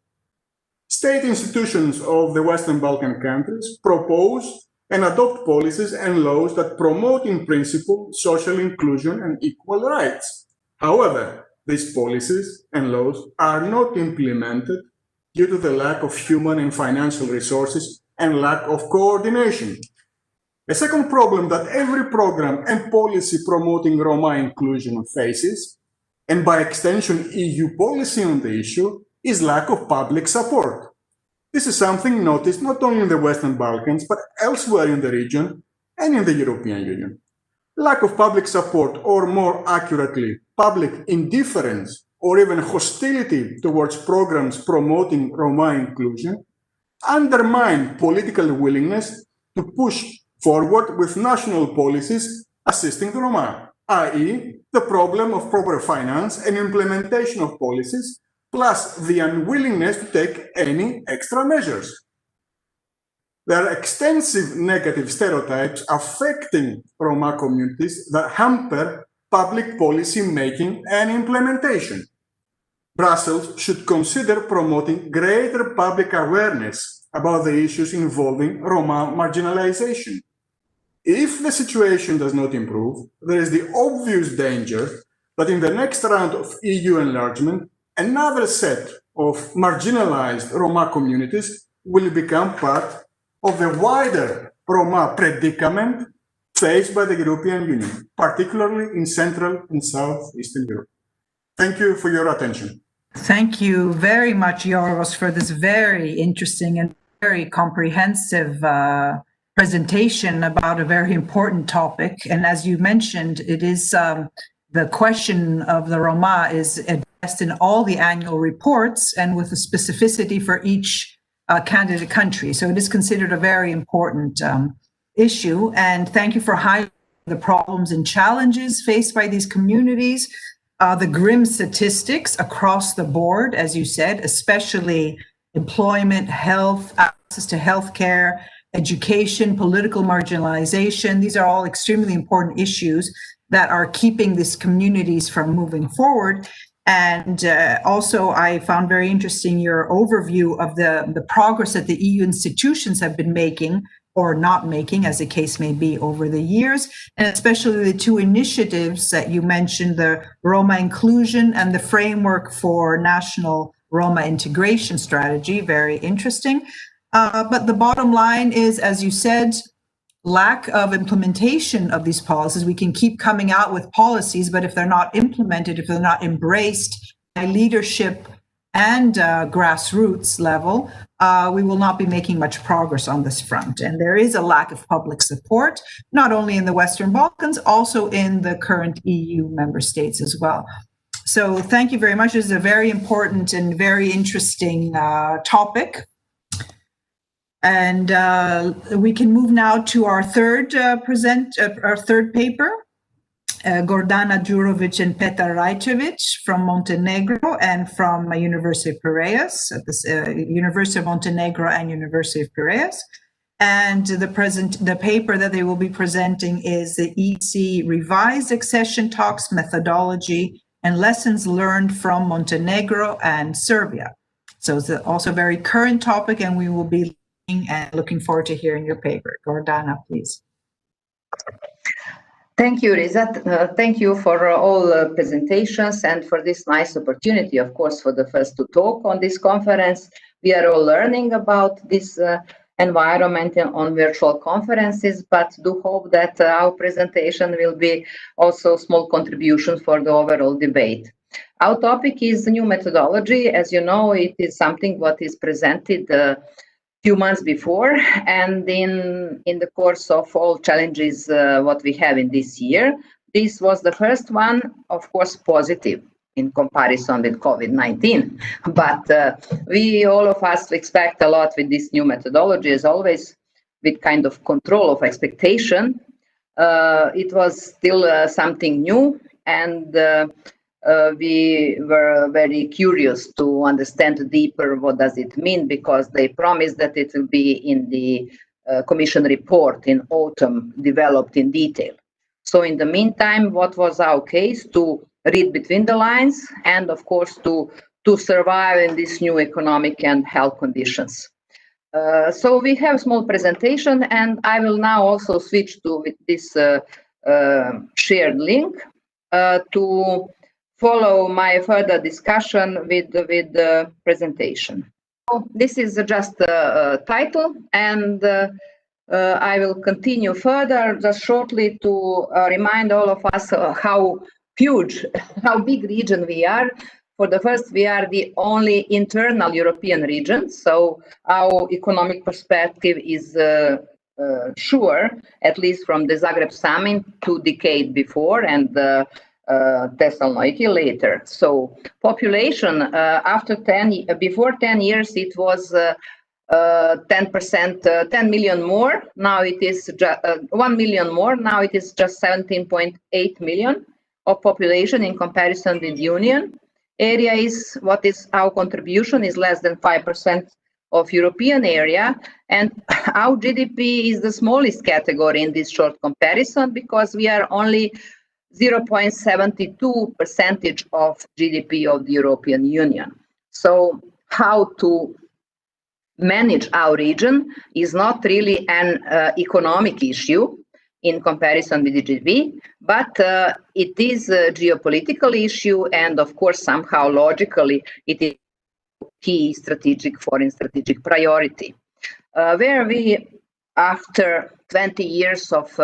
State institutions of the Western Balkan countries propose and adopt policies and laws that promote in principle social inclusion and equal rights. However, these policies and laws are not implemented due to the lack of human and financial resources and lack of coordination. A second problem that every program and policy promoting Roma inclusion faces, and by extension EU policy on the issue, is lack of public support. This is something noticed not only in the Western Balkans, but elsewhere in the region and in the European Union. Lack of public support, or more accurately, public indifference or even hostility towards programs promoting Roma inclusion, undermine political willingness to push forward with national policies assisting the Roma, i.e., the problem of proper finance and implementation of policies, plus the unwillingness to take any extra measures. There are extensive negative stereotypes affecting Roma communities that hamper public policy making and implementation. Brussels should consider promoting greater public awareness about the issues involving Roma marginalization. If the situation does not improve, there is the obvious danger that in the next round of EU enlargement, another set of marginalized Roma communities will become part of the wider Roma predicament faced by the European Union, particularly in Central and Southeastern Europe. Thank you for your attention. Thank you very much, Yorgos, for this very interesting and very comprehensive presentation about a very important topic. And as you mentioned, it is the question of the Roma is addressed in all the annual reports and with a specificity for each candidate country. So it is considered a very important issue. And thank you for highlighting the problems and challenges faced by these communities, the grim statistics across the board, as you said, especially employment, health, access to healthcare, education, political marginalization. These are all extremely important issues that are keeping these communities from moving forward. And also, I found very interesting your overview of the progress that the EU institutions have been making or not making, as the case may be, over the years, and especially the two initiatives that you mentioned, the Roma inclusion and the framework for national Roma integration strategy, very interesting. But the bottom line is, as you said, lack of implementation of these policies. We can keep coming out with policies, but if they're not implemented, if they're not embraced by leadership and grassroots level, we will not be making much progress on this front. And there is a lack of public support, not only in the Western Balkans, also in the current EU member states as well. So thank you very much. This is a very important and very interesting topic. And we can move now to our third paper. Gordana, Djurovic, and Petar Raicevic from Montenegro and from University of Piraeus, at the University of Montenegro and University of Piraeus. And the paper that they will be presenting is the EC Revised Accession Talks Methodology and Lessons Learned from Montenegro and Serbia. So it's also a very current topic, and we will be looking forward to hearing your paper. Gordana, please. Thank you, Ritsa. Thank you for all presentations and for this nice opportunity, of course, for the first to talk on this conference. We are all learning about this environment on virtual conferences, but do hope that our presentation will be also a small contribution for the overall debate. Our topic is new methodology. As you know, it is something what is presented few months before, and in the course of all challenges what we have in this year, this was the first one, of course, positive in comparison with COVID-19. But we, all of us, expect a lot with this new methodology, as always, with kind of control of expectation. It was still something new, and we were very curious to understand deeper what does it mean, because they promised that it will be in the Commission report in autumn developed in detail. So in the meantime, what was our case? To read between the lines and, of course, to survive in these new economic and health conditions. So we have a small presentation, and I will now also switch to this shared link to follow my further discussion with the presentation. So this is just a title, and I will continue further just shortly to remind all of us how huge, how big region we are. For the first, we are the only internal European region, so our economic perspective is sure, at least from the Zagreb summit 2 decades before, and Thessaloniki later. So population before 10 years it was 10%, 10 million more. Now it is 1 million more. Now it is just 17.8 million of population in comparison with Union. Area is what is our contribution is less than 5% of European area, and our GDP is the smallest category in this short comparison, because we are only 0.72% of GDP of the European Union. So how to manage our region is not really an economic issue in comparison with the GDP, but it is a geopolitical issue, and of course somehow logically it is key foreign strategic priority. Where we, after 20 years of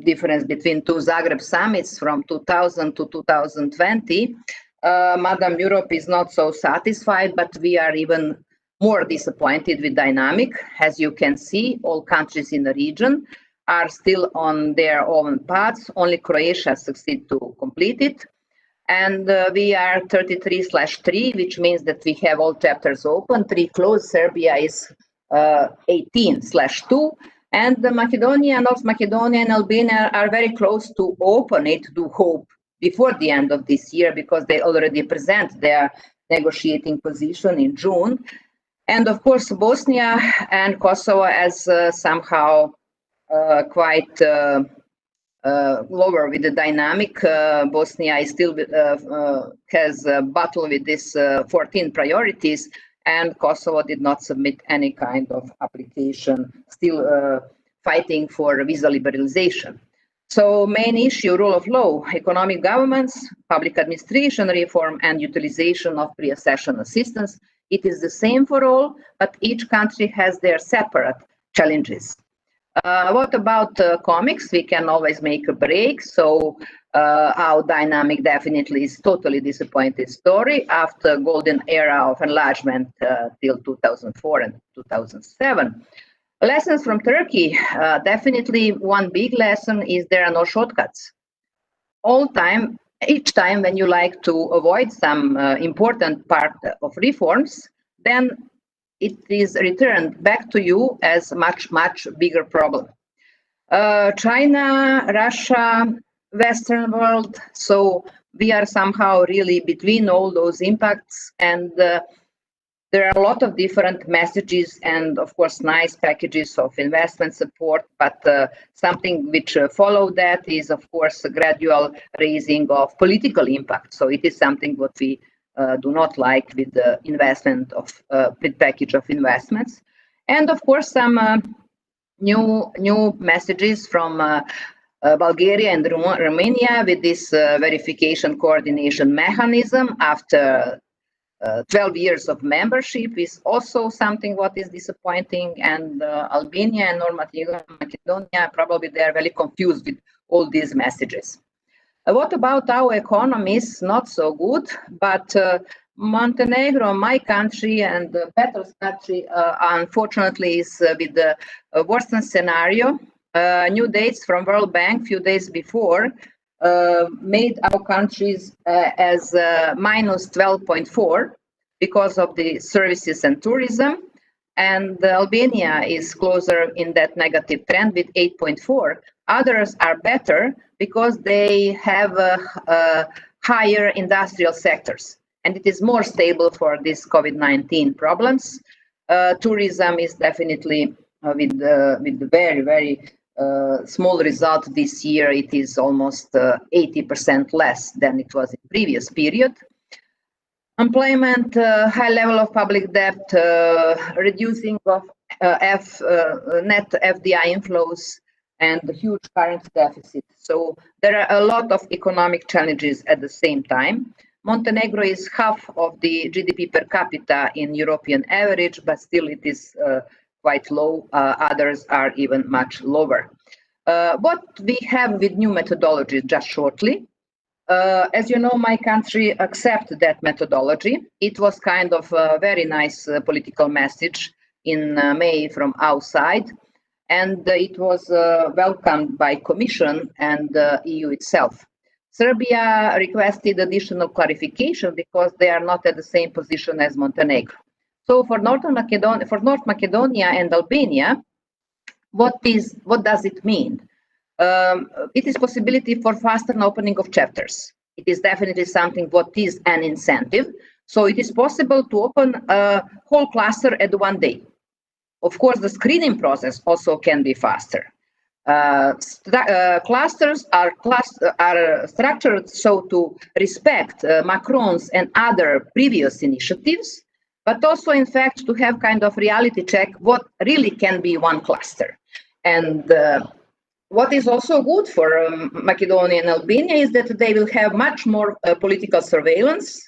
difference between two Zagreb summits from 2000 to 2020, Madam Europe is not so satisfied, but we are even more disappointed with dynamic. As you can see, all countries in the region are still on their own paths. Only Croatia succeeded to complete it. And we are 33/3, which means that we have all chapters open, 3 closed. Serbia is 18/2. And Macedonia, North Macedonia and Albania are very close to open it, to hope, before the end of this year, because they already present their negotiating position in June. And of course, Bosnia and Kosovo as somehow quite lower with the dynamic. Bosnia is still has a battle with this 14 priorities, and Kosovo did not submit any kind of application, still fighting for visa liberalization. So main issue, rule of law, economic governance, public administration reform, and utilization of pre-accession assistance. It is the same for all, but each country has their separate challenges. What about comics? We can always make a break. So our dynamic definitely is totally disappointed story after golden era of enlargement till 2004 and 2007. Lessons from Turkey, definitely one big lesson is there are no shortcuts. Each time when you like to avoid some important part of reforms, then it is returned back to you as much bigger problem. China, Russia, Western world, so we are somehow really between all those impacts, and there are a lot of different messages and, of course, nice packages of investment support, but something which follow that is, of course, a gradual raising of political impact. So it is something what we do not like with the investment of with package of investments, and of course some new messages from Bulgaria and Romania with this verification coordination mechanism after 12 years of membership is also something what is disappointing, and Albania and North Macedonia, probably they are very confused with all these messages. What about our economies? Not so good, but Montenegro, my country, and Petar's country, unfortunately, is with the worsened scenario. New dates from World Bank few days before made our countries as minus 12.4 because of the services and tourism, and Albania is closer in that negative trend with 8.4. Others are better because they have higher industrial sectors, and it is more stable for these COVID-19 problems. Tourism is definitely with the very small result this year. It is almost 80% less than it was in previous period. Employment, high level of public debt, reducing of net FDI inflows, and the huge currency deficit. So there are a lot of economic challenges at the same time. Montenegro is half of the GDP per capita in European average, but still it is quite low. Others are even much lower. What we have with new methodology, just shortly. As you know, my country accepted that methodology. It was kind of a very nice political message in May from our side, and it was welcomed by Commission and the EU itself. Serbia requested additional clarification because they are not at the same position as Montenegro. So for North Macedonia and Albania, what does it mean? It is possibility for faster opening of chapters. It is definitely something what is an incentive. So it is possible to open a whole cluster at one day. Of course, the screening process also can be faster. Clusters are structured so to respect Macron's and other previous initiatives, but also, in fact, to have kind of reality check what really can be one cluster. And what is also good for Macedonia and Albania is that they will have much more political surveillance.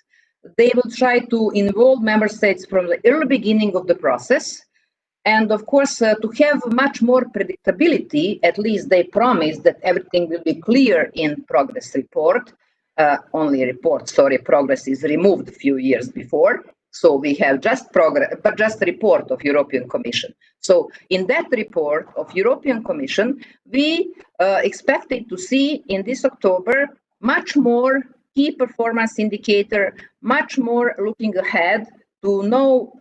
They will try to involve member states from the early beginning of the process. And of course, to have much more predictability, at least they promise that everything will be clear in progress report. Only report, sorry, progress is removed a few years before. So we have just progress, but just report of European Commission. So in that report of European Commission, we expected to see in this October much more key performance indicator, much more looking ahead to know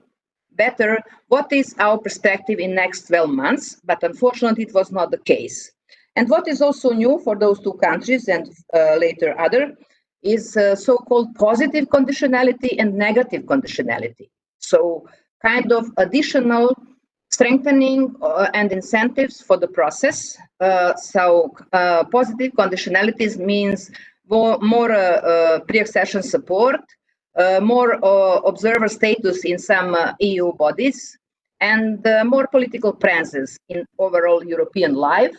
better what is our perspective in next 12 months, but unfortunately it was not the case. And what is also new for those two countries and later other is so-called positive conditionality and negative conditionality. So kind of additional strengthening and incentives for the process. Positive conditionalities means more pre-accession support, more observer status in some EU bodies, and more political presence in overall European life.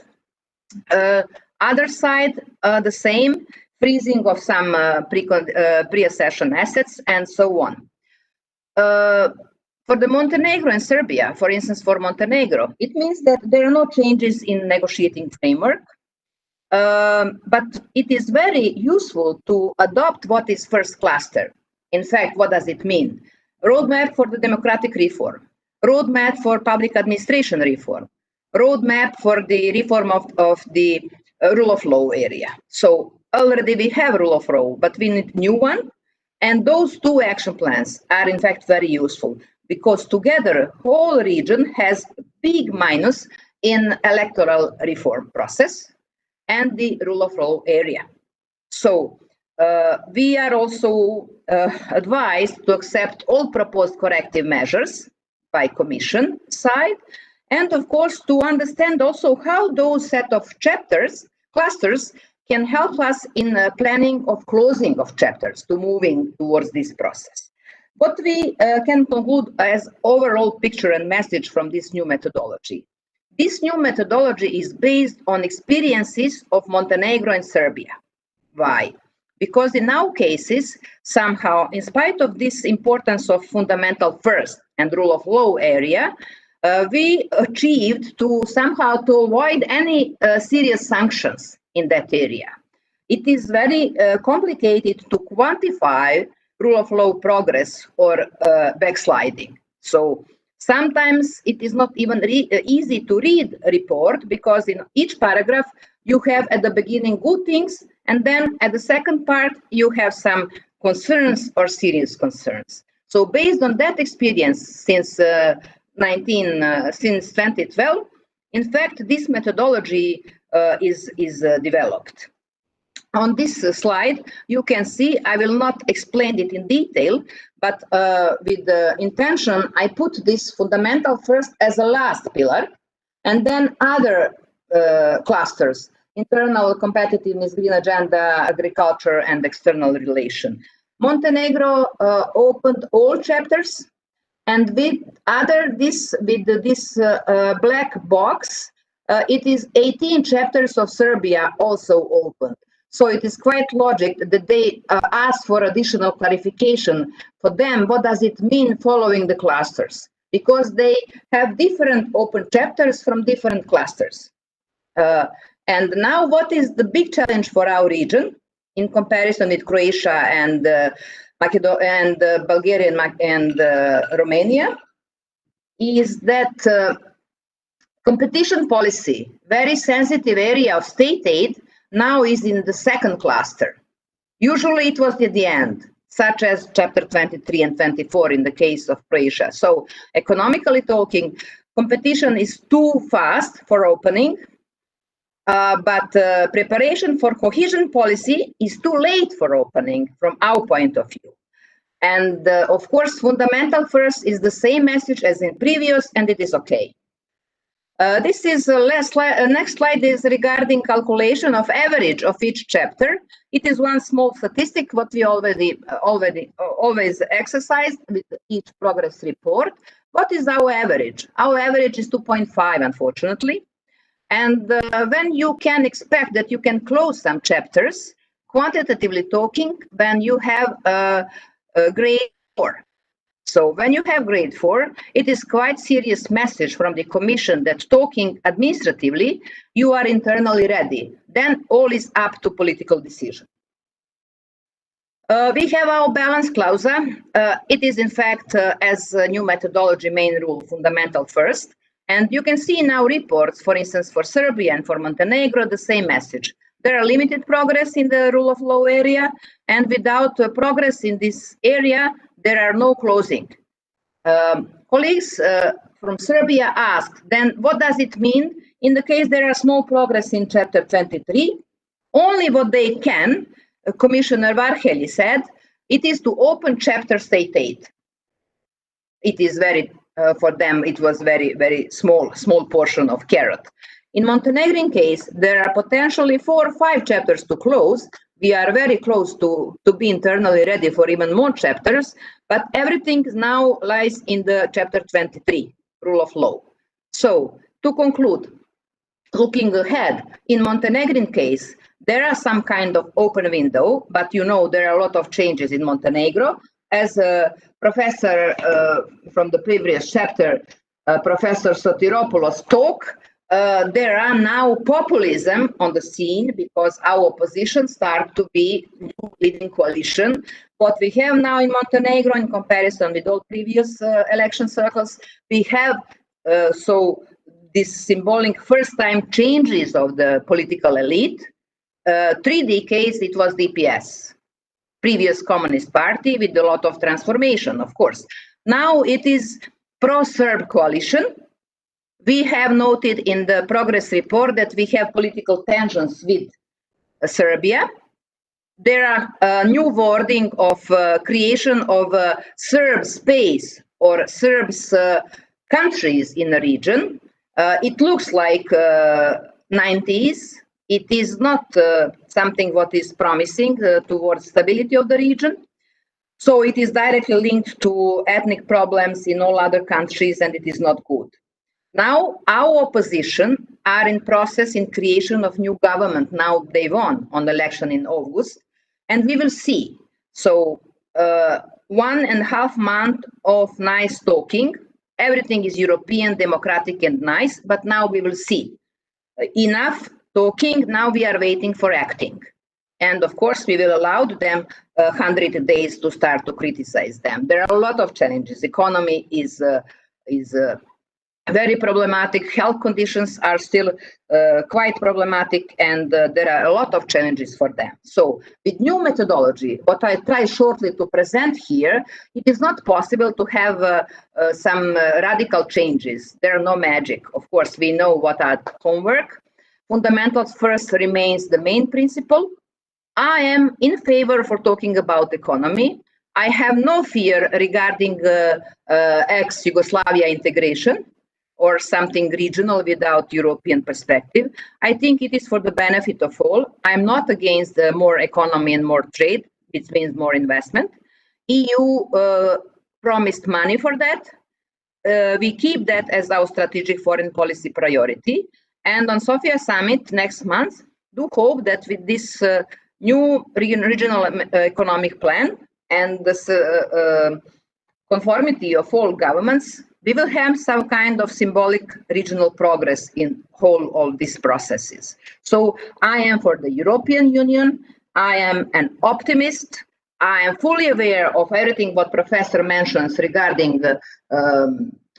Other side, the same, freezing of some pre-accession assets, and so on. For the Montenegro and Serbia, for instance, for Montenegro, it means that there are no changes in negotiating framework, but it is very useful to adopt what is first cluster. In fact, what does it mean? Roadmap for the democratic reform, roadmap for public administration reform, roadmap for the reform of the rule of law area. So already we have rule of law, but we need new one. And those two action plans are in fact very useful because together whole region has big minus in electoral reform process and the rule of law area. So we are also advised to accept all proposed corrective measures by Commission side, and of course to understand also how those set of chapters, clusters, can help us in planning of closing of chapters to moving towards this process. What we can conclude as overall picture and message from this new methodology. This new methodology is based on experiences of Montenegro and Serbia. Why? Because in our cases, somehow, in spite of this importance of fundamental first and rule of law area, we achieved to somehow to avoid any serious sanctions in that area. It is very complicated to quantify rule of law progress or backsliding. So sometimes it is not even easy to read a report because in each paragraph you have at the beginning good things, and then at the second part you have some concerns or serious concerns. So based on that experience since 2012, in fact this methodology is developed. On this slide, you can see, I will not explain it in detail, but with the intention, I put this fundamental first as a last pillar, and then other clusters, internal competitiveness, green agenda, agriculture, and external relation. Montenegro opened all chapters, and with this black box, it is 18 chapters of Serbia also opened. So it is quite logical that they ask for additional clarification for them. What does it mean following the clusters? Because they have different open chapters from different clusters. And now what is the big challenge for our region in comparison with Croatia and Macedonia and Bulgaria and Romania is that competition policy, very sensitive area of state aid, now is in the second cluster. Usually it was at the end, such as chapter 23 and 24 in the case of Croatia. So economically talking, competition is too fast for opening, but preparation for cohesion policy is too late for opening from our point of view. And of course, fundamental first is the same message as in previous, and it is okay. This is next slide is regarding calculation of average of each chapter. It is one small statistic what we always exercise with each progress report. What is our average? Our average is 2.5, unfortunately. And when you can expect that you can close some chapters, quantitatively talking, when you have a grade 4. So when you have grade 4, it is quite serious message from the Commission that talking administratively, you are internally ready. Then all is up to political decision. We have our balance clause. It is in fact as a new methodology main rule, fundamental first. And you can see in our reports, for instance, for Serbia and for Montenegro, the same message. There are limited progress in the rule of law area, and without progress in this area, there are no closing. Colleagues from Serbia asked, then what does it mean in the case there are small progress in chapter 23? Only what they can, Commissioner Varhelyi said, it is to open chapter state aid. It is very, for them, it was very, very small portion of carrot. In Montenegrin case, there are potentially 4 or 5 chapters to close, We are very close to be internally ready for even more chapters, but everything now lies in the chapter 23, rule of law. So to conclude, looking ahead, in Montenegrin case, there are some kind of open window, but you know there are a lot of changes in Montenegro. As a professor from the previous chapter, Professor Sotiropoulos talk, there are now populism on the scene because our opposition start to be leading coalition. What we have now in Montenegro in comparison with all previous election circles, we have so this symbolic first time changes of the political elite. 3 decades it was DPS, previous Communist Party, with a lot of transformation, of course. Now it is pro-Serb coalition. We have noted in the progress report that we have political tensions with Serbia. There are new wording of creation of Serb space or Serbs countries in the region. It looks like 90s. It is not something what is promising towards stability of the region. So it is directly linked to ethnic problems in all other countries, and it is not good. Now our opposition are in process in creation of new government. Now they won on the election in August, and we will see. So 1.5 months of nice talking. Everything is European, democratic, and nice, but now we will see. Enough talking, now we are waiting for acting. And of course, we will allow them 100 days to start to criticize them. There are a lot of challenges. Economy is very problematic. Health conditions are still quite problematic, and there are a lot of challenges for them. So with new methodology, what I try shortly to present here, it is not possible to have some radical changes. There are no magic. Of course, we know what are homework. Fundamentals first remains the main principle. I am in favor for talking about economy. I have no fear regarding ex-Yugoslavia integration or something regional without European perspective. I think it is for the benefit of all. I'm not against more economy and more trade, which means more investment. EU promised money for that. We keep that as our strategic foreign policy priority. And on Sofia summit next month, do hope that with this new regional economic plan and this conformity of all governments, we will have some kind of symbolic regional progress in all of these processes. So I am for the European Union. I am an optimist. I am fully aware of everything what Professor mentions regarding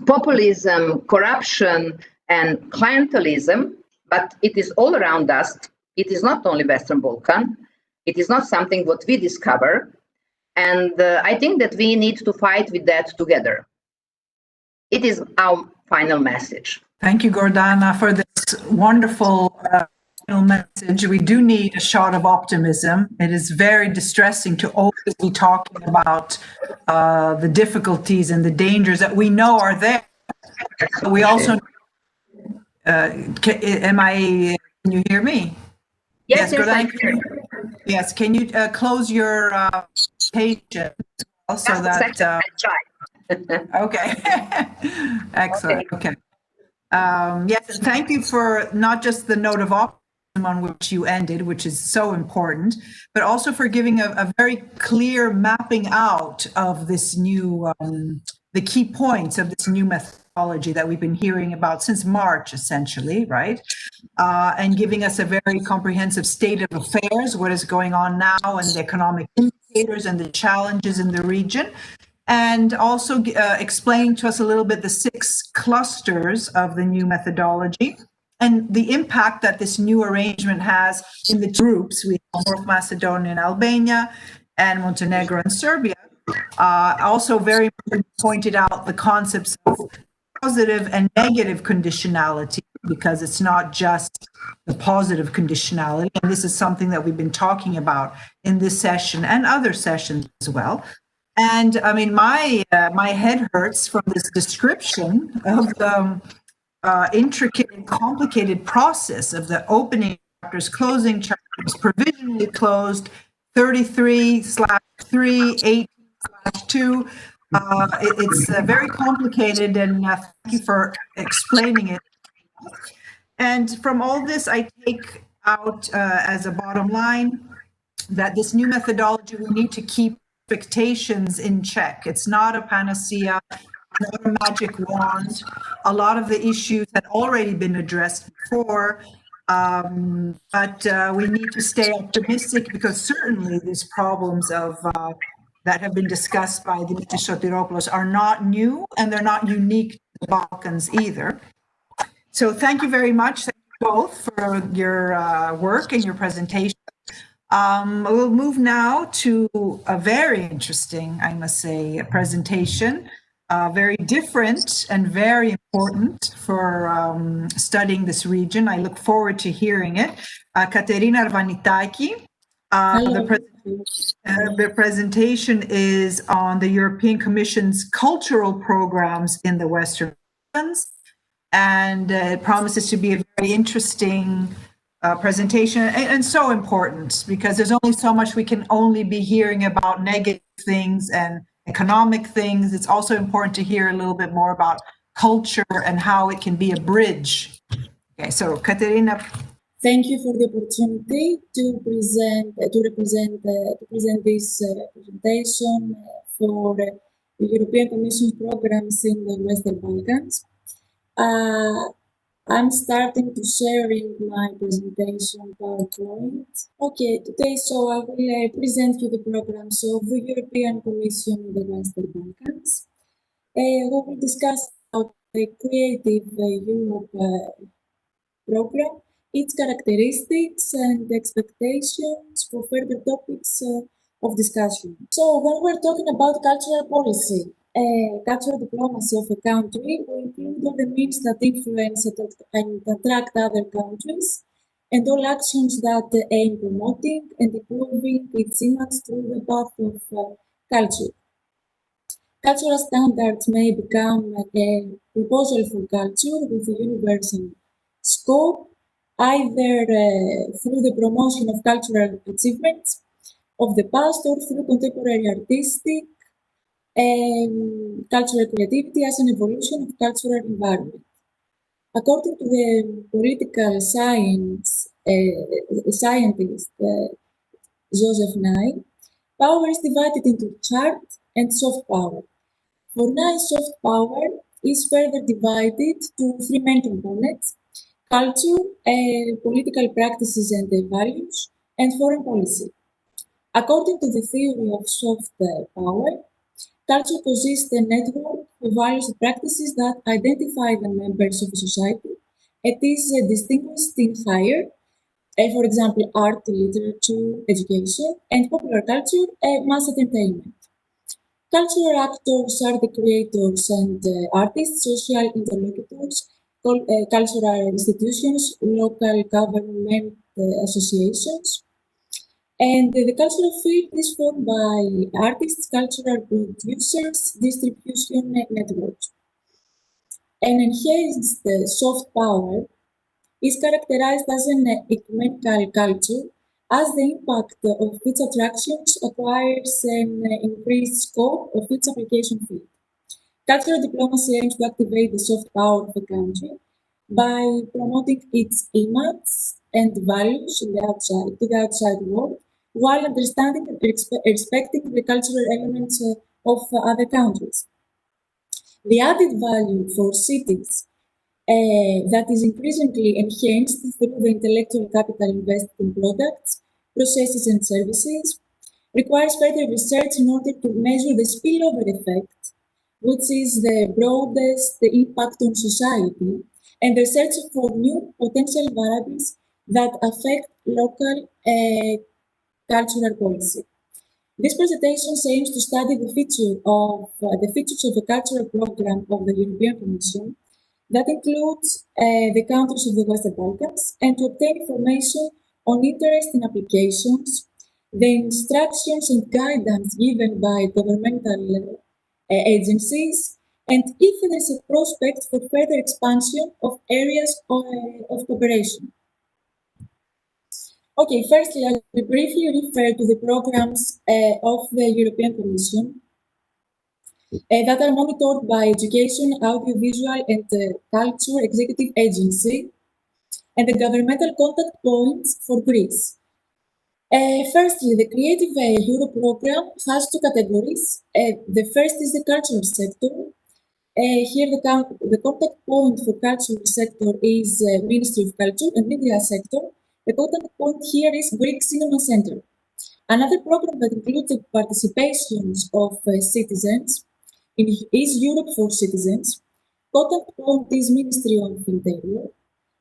populism, corruption, and clientelism, but it is all around us. It is not only Western Balkan. It is not something what we discover. And I think that we need to fight with that together. It is our final message. Thank you, Gordana, for this wonderful final message. We do need a shot of optimism. It is very distressing to always be talking about the difficulties and the dangers that we know are there. We also, can you hear me? Yes, Gordana, yes, can you close your page so that... I try. Okay. Excellent. Okay. Yes, and thank you for not just the note of optimism on which you ended, which is so important, but also for giving a very clear mapping out of this new, the key points of this new methodology that we've been hearing about since March, essentially, right? And giving us a very comprehensive state of affairs, what is going on now, and the economic indicators and the challenges in the region. And also explain to us a little bit the 6 clusters of the new methodology and the impact that this new arrangement has in the groups. We have North Macedonia and Albania and Montenegro and Serbia. Also very important, pointed out the concepts of positive and negative conditionality, because it's not just the positive conditionality. And this is something that we've been talking about in this session and other sessions as well. And I mean, my head hurts from this description of the intricate and complicated process of the opening chapters, closing chapters, provisionally closed, 33/3, 18/2. It's very complicated, and thank you for explaining it. And from all this, I take out as a bottom line that this new methodology, we need to keep expectations in check. It's not a panacea, not a magic wand. A lot of the issues had already been addressed before, but we need to stay optimistic, because certainly these problems of that have been discussed by Dimitri Sotiropoulos are not new, and they're not unique to the Balkans either. So thank you very much, thank you both for your work and your presentation. We'll move now to a very interesting, I must say, presentation, very different and very important for studying this region. I look forward to hearing it. Aikaterini Arvanitaki. The presentation is on the European Commission's cultural programs in the Western Balkans, and it promises to be a very interesting presentation, and so important, because there's only so much we can only be hearing about negative things and economic things. It's also important to hear a little bit more about culture and how it can be a bridge. Okay, so Katerina. Thank you for the opportunity to present this presentation for the European Commission programs in the Western Balkans. I'm starting to sharing my presentation PowerPoint. Okay, today, so I will present you the programs of the European Commission in the Western Balkans. We will discuss about the Creative Europe program, its characteristics and expectations for further topics of discussion. So when we're talking about cultural policy, cultural diplomacy of a country will include all the means that influence and attract other countries, and all actions that aim promoting and improving its image through the path of culture. Cultural standards may become a proposal for culture with a universal scope, either through the promotion of cultural achievements of the past or through contemporary artistic cultural creativity as an evolution of cultural environment. According to the political scientist Joseph Nye, power is divided into hard and soft power. For Nye, soft power is further divided to three main components: culture, political practices and values, and foreign policy. According to the theory of soft power, culture consists a network of values and practices that identify the members of a society. It is distinguished in higher, for example, art, literature, education, and popular culture, mass entertainment. Cultural actors are the creators and artists, social interlocutors, cultural institutions, local government associations. And the cultural field is formed by artists, cultural producers, distribution networks. An enhanced soft power is characterized as an ecumenical culture, as the impact of its attractions acquires an increased scope of its application field. Cultural diplomacy aims to activate the soft power of the country by promoting its image and values to the outside world, while understanding and respecting the cultural elements of other countries. The added value for cities that is increasingly enhanced through the intellectual capital invested in products, processes and services requires further research in order to measure the spillover effect, which is the broadest impact on society, and the search for new potential variables that affect local cultural policy. This presentation aims to study the features of the cultural program of the European Commission that includes the countries of the Western Balkans, and to obtain information on interest in applications, the instructions and guidance given by governmental agencies, and if there is a prospect for further expansion of areas of cooperation. Okay, firstly, I will briefly refer to the programs of the European Commission that are monitored by Education, Audiovisual and Culture Executive Agency and the governmental contact points for Greece. Firstly, the Creative Europe program has two categories. The first is the cultural sector. Here, the contact point for cultural sector is Ministry of Culture, and media sector. The contact point here is Greek Cinema Center. Another program that includes the participations of citizens is Europe for Citizens. Contact point is Ministry of Interior.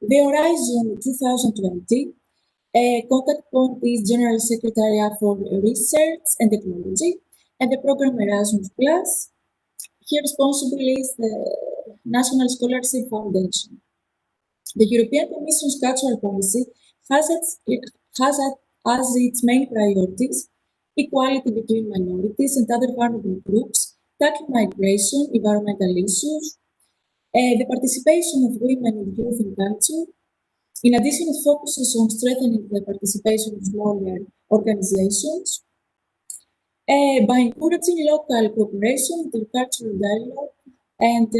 The Horizon 2020 contact point is General Secretariat for Research and Technology, and the program Erasmus Plus. Here responsible is the National Scholarship Foundation. The European Commission's cultural policy has as its main priorities equality between minorities and other vulnerable groups, tackling migration, environmental issues, the participation of women and youth in culture. In addition, it focuses on strengthening the participation of smaller organizations by encouraging local cooperation, intercultural dialogue, and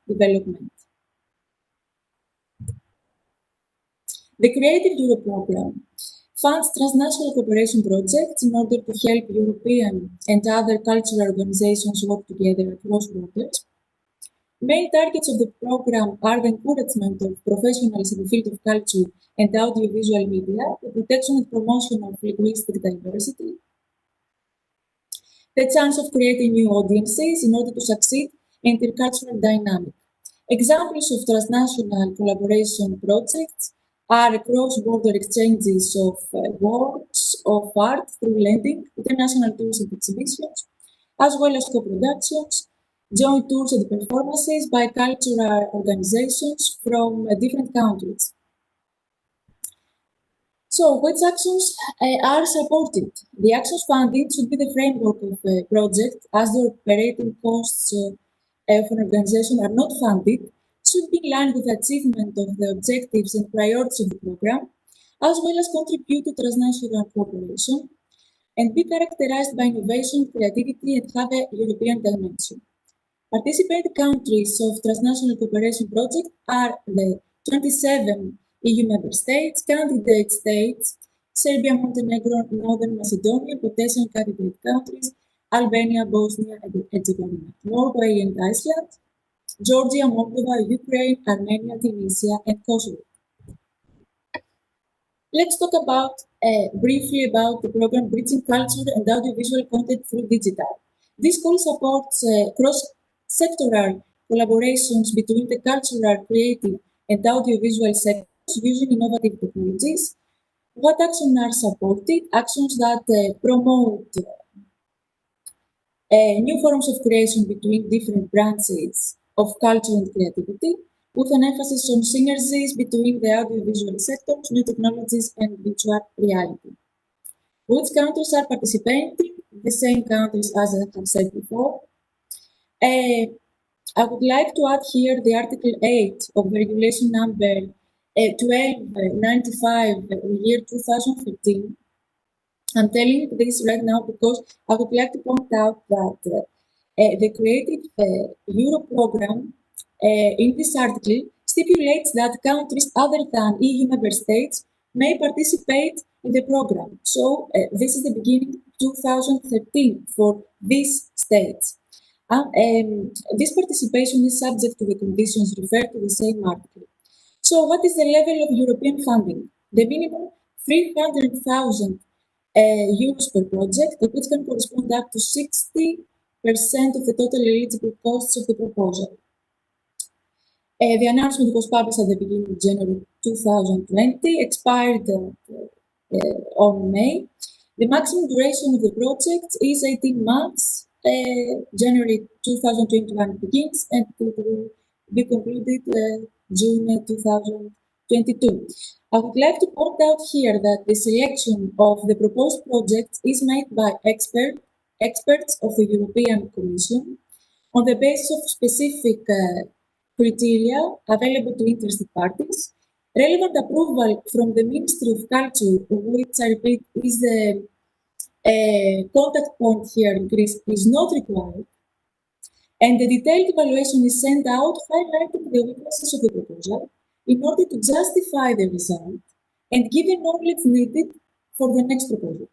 development. The Creative Europe program funds transnational cooperation projects in order to help European and other cultural organizations work together across borders. Main targets of the program are the encouragement of professionals in the field of culture and audiovisual media, the protection and promotion of linguistic diversity, the chance of creating new audiences in order to succeed in intercultural dynamic. Examples of transnational collaboration projects are cross-border exchanges of works of art through lending, international tours and exhibitions, as well as co-productions, joint tours and performances by cultural organizations from different countries. So, which actions are supported? The actions funded should be the framework of a project, as the operating costs of an organization are not funded, should be in line with the achievement of the objectives and priorities of the program, as well as contribute to transnational cooperation, and be characterized by innovation, creativity, and have a European dimension. Participating countries of transnational cooperation project are the 27 EU member states, candidate states, Serbia, Montenegro, Northern Macedonia, potential candidate countries, Albania, Bosnia and Herzegovina, Norway and Iceland, Georgia, Moldova, Ukraine, Armenia, Tunisia, and Kosovo. Let's talk briefly about the program Bridging Culture and Audiovisual Content Through Digital. This call supports cross-sectoral collaborations between the cultural, creative, and audiovisual sectors using innovative technologies. What actions are supported? Actions that promote new forms of creation between different branches of culture and creativity, with an emphasis on synergies between the audiovisual sectors, new technologies, and virtual reality. Which countries are participating? The same countries as I have said before. I would like to add here the Article 8 of the Regulation Number 1295, year 2015. I'm telling you this right now because I would like to point out that the Creative Europe program in this article stipulates that countries other than EU member states may participate in the program. So this is the beginning 2013 for these states. This participation is subject to the conditions referred to the same article. So what is the level of European funding? The minimum 300,000 euros per project, which can correspond up to 60% of the total eligible costs of the proposal. The announcement was published at the beginning of January 2020, expired on May. The maximum duration of the project is 18 months. January 2021 begins and it will be concluded June 2022. I would like to point out here that the selection of the proposed projects is made by experts of the European Commission on the basis of specific criteria available to interested parties. Relevant approval from the Ministry of Culture, which I repeat is the contact point here in Greece, is not required, and the detailed evaluation is sent out highlighting the weaknesses of the proposal in order to justify the result and give the knowledge needed for the next proposal.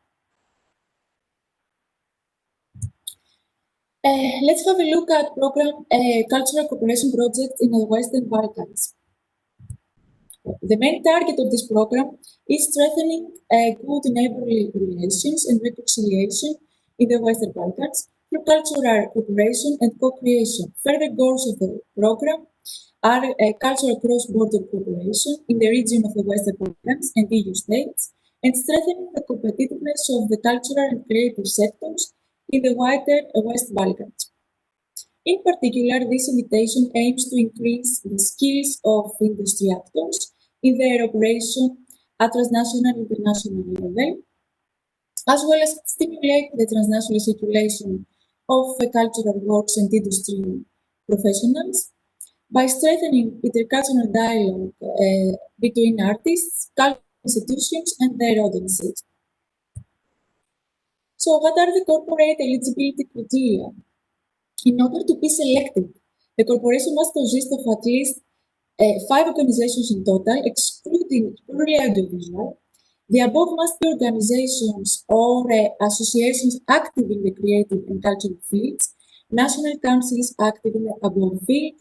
Let's have a look at program cultural cooperation project in the Western Balkans. The main target of this program is strengthening good neighborly relations and reconciliation in the Western Balkans through cultural cooperation and co-creation. Further goals of the program are cultural cross-border cooperation in the region of the Western Balkans and EU states, and strengthening the competitiveness of the cultural and creative sectors in the wider West Balkans. In particular, this invitation aims to increase the skills of industry actors in their operation at transnational and international level, as well as stimulate the transnational circulation of cultural works and industry professionals by strengthening intercultural dialogue between artists, cultural institutions, and their audiences. So, what are the corporate eligibility criteria? In order to be selected, the corporation must consist of at least 5 organizations in total, excluding purely audiovisual. The above must be organizations or associations active in the creative and cultural fields, national councils active in the above field,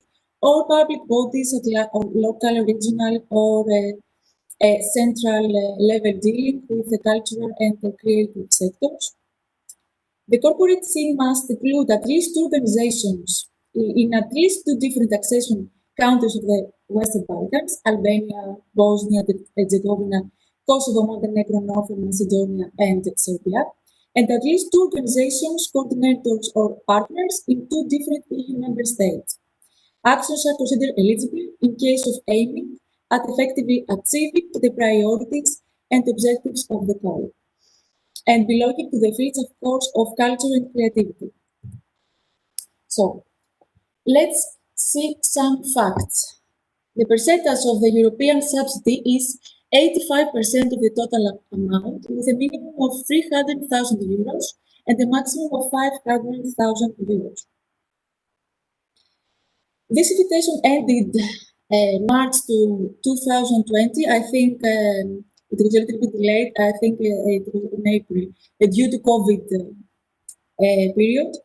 or public bodies at local, regional, or central level dealing with the cultural and the creative sectors. The corporate scene must include at least 2 organizations in at least 2 different accession countries of the Western Balkans, Albania, Bosnia and Herzegovina, Kosovo, Montenegro, Northern Macedonia, and Serbia, and at least 2 organizations, coordinators, or partners in 2 different EU member states. Actions are considered eligible in case of aiming at effectively achieving the priorities and objectives of the call, and belonging to the fields, of course, of culture and creativity. So, let's see some facts. The percentage of the European subsidy is 85% of the total amount, with a minimum of 300,000 euros and a maximum of 500,000 euros. This invitation ended March to 2020. I think it was a little bit delayed. I think it was in April due to COVID period.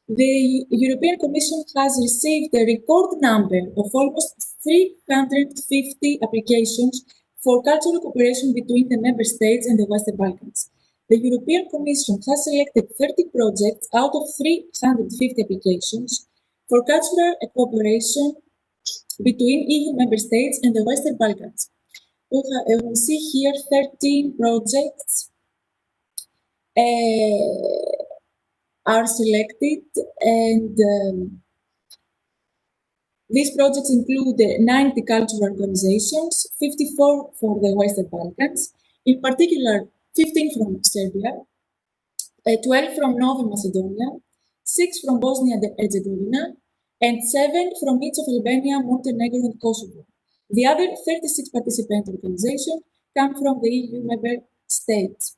The European Commission has received a record number of almost 350 applications for cultural cooperation between the member states and the Western Balkans. The European Commission has selected 30 projects out of 350 applications for cultural cooperation between EU member states and the Western Balkans. We see here 13 projects are selected, and these projects include 90 cultural organizations, 54 for the Western Balkans, in particular 15 from Serbia, 12 from Northern Macedonia, 6 from Bosnia and Herzegovina, and 7 from each of Albania, Montenegro, and Kosovo. The other 36 participant organizations come from the EU member states.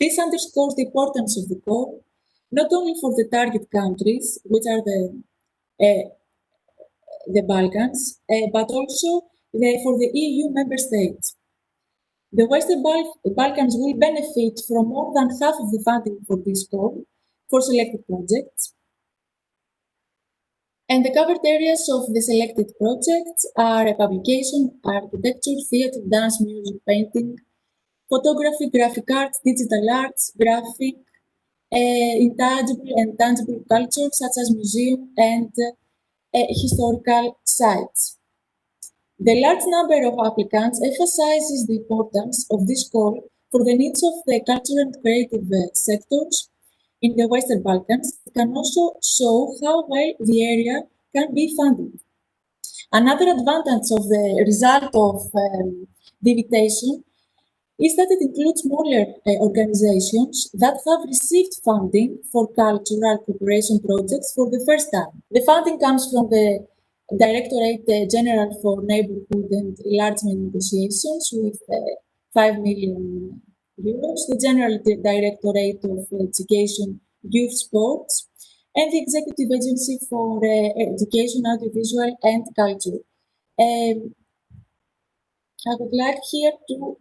This underscores the importance of the call, not only for the target countries, which are the Balkans, but also for the EU member states. The Western Balkans will benefit from more than half of the funding for this call for selected projects. And the covered areas of the selected projects are publication, architecture, theatre, dance, music, painting, photography, graphic arts, digital arts, graphic, intangible and tangible culture, such as museum and historical sites. The large number of applicants emphasizes the importance of this call for the needs of the cultural and creative sectors in the Western Balkans. It can also show how well the area can be funded. Another advantage of the result of the invitation is that it includes smaller organizations that have received funding for cultural cooperation projects for the first time. The funding comes from the Directorate General for Neighborhood and Enlargement Negotiations with 5 million euros, the General Directorate of Education, Youth Sports, and the Executive Agency for Education, Audiovisual and Culture. I would like here to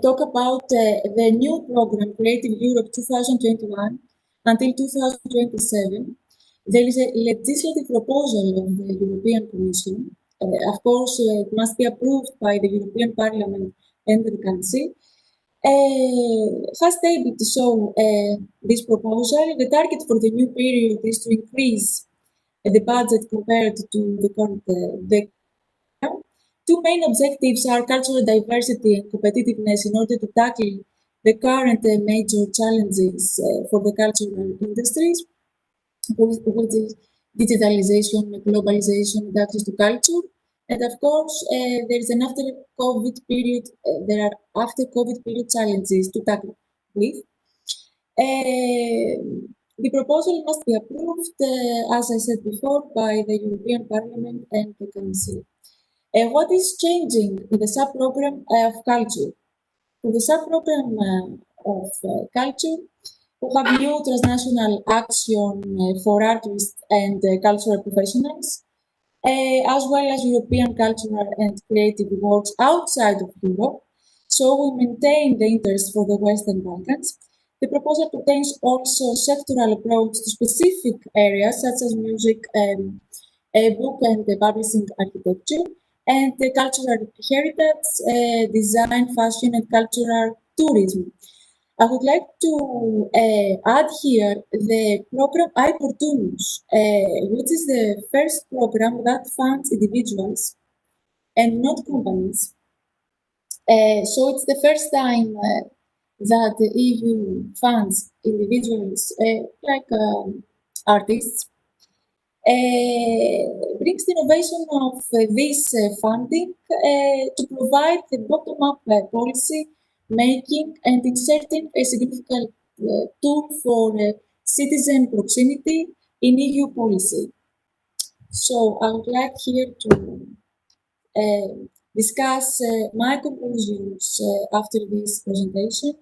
talk about the new program, Creative Europe 2021 until 2027. There is a legislative proposal of the European Commission. Of course, it must be approved by the European Parliament and the Council. Has tabled to show this proposal. The target for the new period is to increase the budget compared to the current. Two main objectives are cultural diversity and competitiveness in order to tackle the current major challenges for the cultural industries, which is digitalization, globalization, and access to culture. And of course, there is an after COVID period. There are after COVID period challenges to tackle with. The proposal must be approved, as I said before, by the European Parliament and the Council. What is changing in the sub-program of culture? In the sub-program of culture, we have new transnational action for artists and cultural professionals, as well as European cultural and creative works outside of Europe. So we maintain the interest for the Western Balkans. The proposal contains also sectoral approach to specific areas such as music, book and publishing, architecture, and the cultural heritage, design, fashion, and cultural tourism. I would like to add here the program iOpportunus, which is the first program that funds individuals and not companies. So it's the first time that the EU funds individuals like artists. Brings the innovation of this funding to provide the bottom-up policy making and inserting a significant tool for citizen proximity in EU policy. So I would like here to discuss my conclusions after this presentation.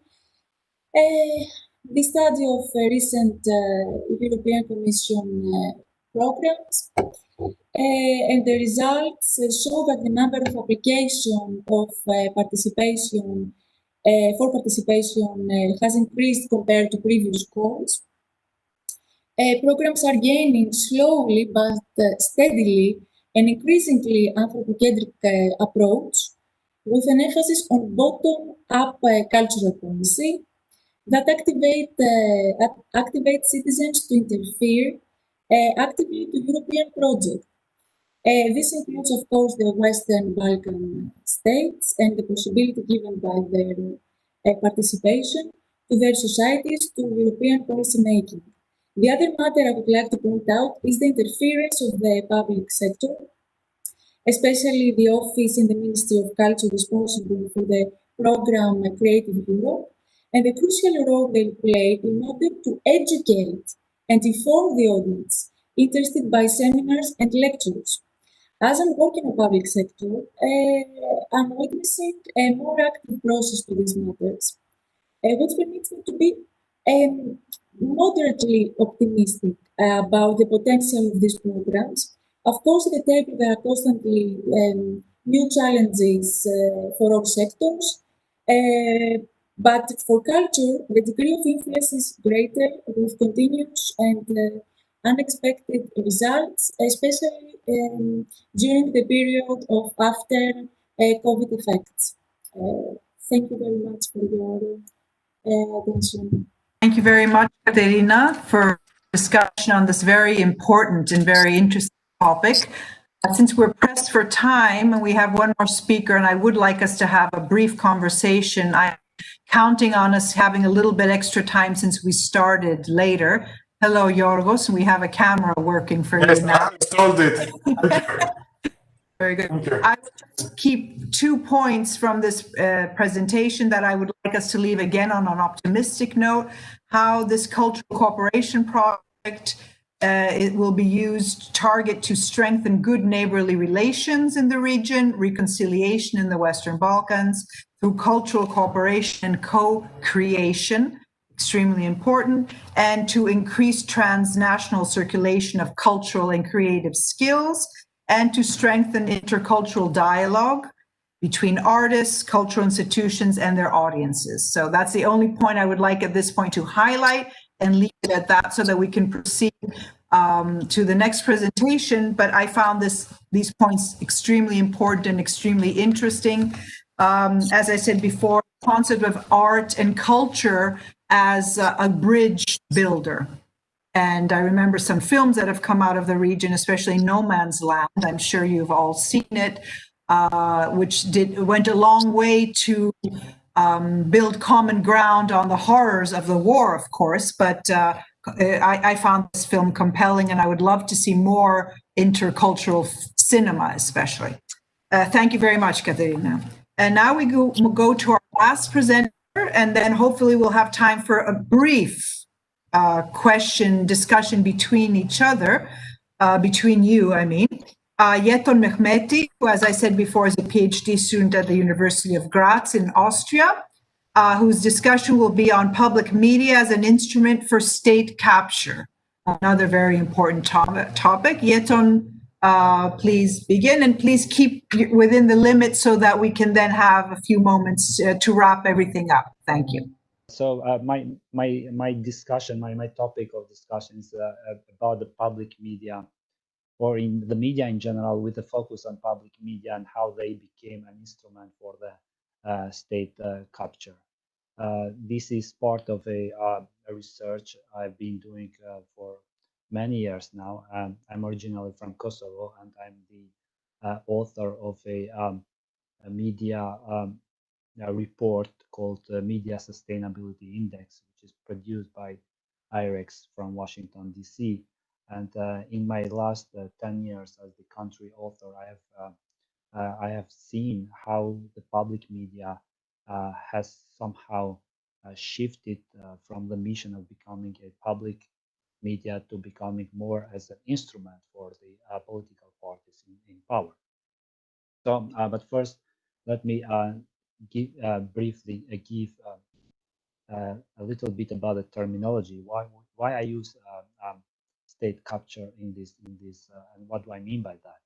The study of recent European Commission programs and the results show that the number of applications of participation has increased compared to previous calls. Programs are gaining slowly but steadily an increasingly anthropocentric approach with an emphasis on bottom-up cultural policy that activate citizens to interfere actively to European projects. This includes, of course, the Western Balkan states and the possibility given by their participation to their societies to European policy making. The other matter I would like to point out is the interference of the public sector, especially the office in the Ministry of Culture responsible for the program Creative Europe, and the crucial role they play in order to educate and inform the audience interested by seminars and lectures. As I'm working in the public sector, I'm witnessing a more active process to these matters, which permits me to be moderately optimistic about the potential of these programs. Of course, at the table there are constantly new challenges for all sectors, but for culture, the degree of influence is greater with continuous and unexpected results, especially during the period of after COVID effects. Thank you very much for your attention. Thank you very much, Katerina, for discussion on this very important and very interesting topic. Since we're pressed for time and we have one more speaker and I would like us to have a brief conversation, I'm counting on us having a little bit extra time since we started later. Hello, Yorgos. We have a camera working for you now. I installed it. Very good. I will keep 2 points from this presentation that I would like us to leave again on an optimistic note, how this cultural cooperation project It will be used target to strengthen good neighborly relations in the region, reconciliation in the Western Balkans through cultural cooperation and co-creation, extremely important, and to increase transnational circulation of cultural and creative skills, and to strengthen intercultural dialogue between artists, cultural institutions, and their audiences. So that's the only point I would like at this point to highlight and leave it at that so that we can proceed to the next presentation. But I found these points extremely important and extremely interesting. As I said before, the concept of art and culture as a bridge builder. And I remember some films that have come out of the region, especially No Man's Land. I'm sure you've all seen it, which went a long way to build common ground on the horrors of the war, of course. But I found this film compelling, and I would love to see more intercultural cinema, especially. Thank you very much, Katerina. And now we'll go to our last presenter, and then hopefully we'll have time for a brief discussion between each other, between you, I mean. Yeton Mehmeti, who, as I said before, is a PhD student at the University of Graz in Austria, whose discussion will be on public media as an instrument for state capture, another very important topic. Yeton, please begin, and please keep within the limits so that we can then have a few moments to wrap everything up. Thank you. So my discussion, my topic of discussion is about the public media, or in the media in general, with a focus on public media and how they became an instrument for the state capture. This is part of a research I've been doing for many years now. I'm originally from Kosovo, and I'm the author of a media a report called Media Sustainability Index, which is produced by IREX from Washington, D.C. And in my last 10 years as the country author, I have seen how the public media has somehow shifted from the mission of becoming a public media to becoming more as an instrument for the political parties in power. So, but first, let me briefly give a little bit about the terminology. Why I use state capture in this and what do I mean by that?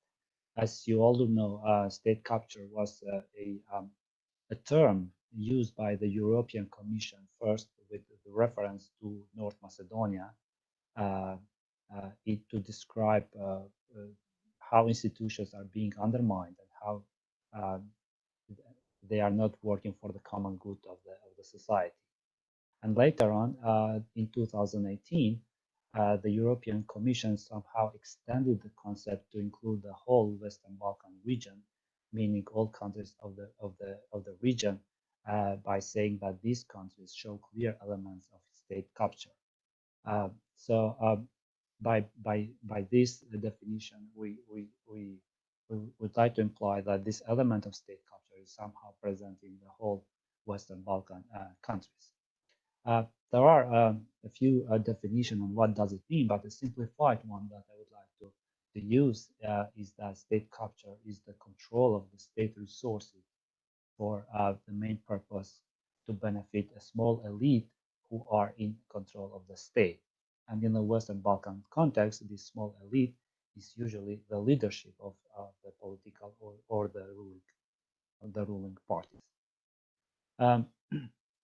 As you all know, state capture was a term used by the European Commission first with the reference to North Macedonia, to describe how institutions are being undermined and how they are not working for the common good of the society. And later on, in 2018, the European Commission somehow extended the concept to include the whole Western Balkan region, meaning all countries of the region, by saying that these countries show clear elements of state capture. By this definition, we would like to imply that this element of state capture is somehow present in the whole Western Balkan countries. There are a few definitions on what does it mean, but a simplified one that I would like to use is that state capture is the control of the state resources for the main purpose to benefit a small elite who are in control of the state. And in the Western Balkan context, this small elite is usually the leadership of the political or the ruling parties.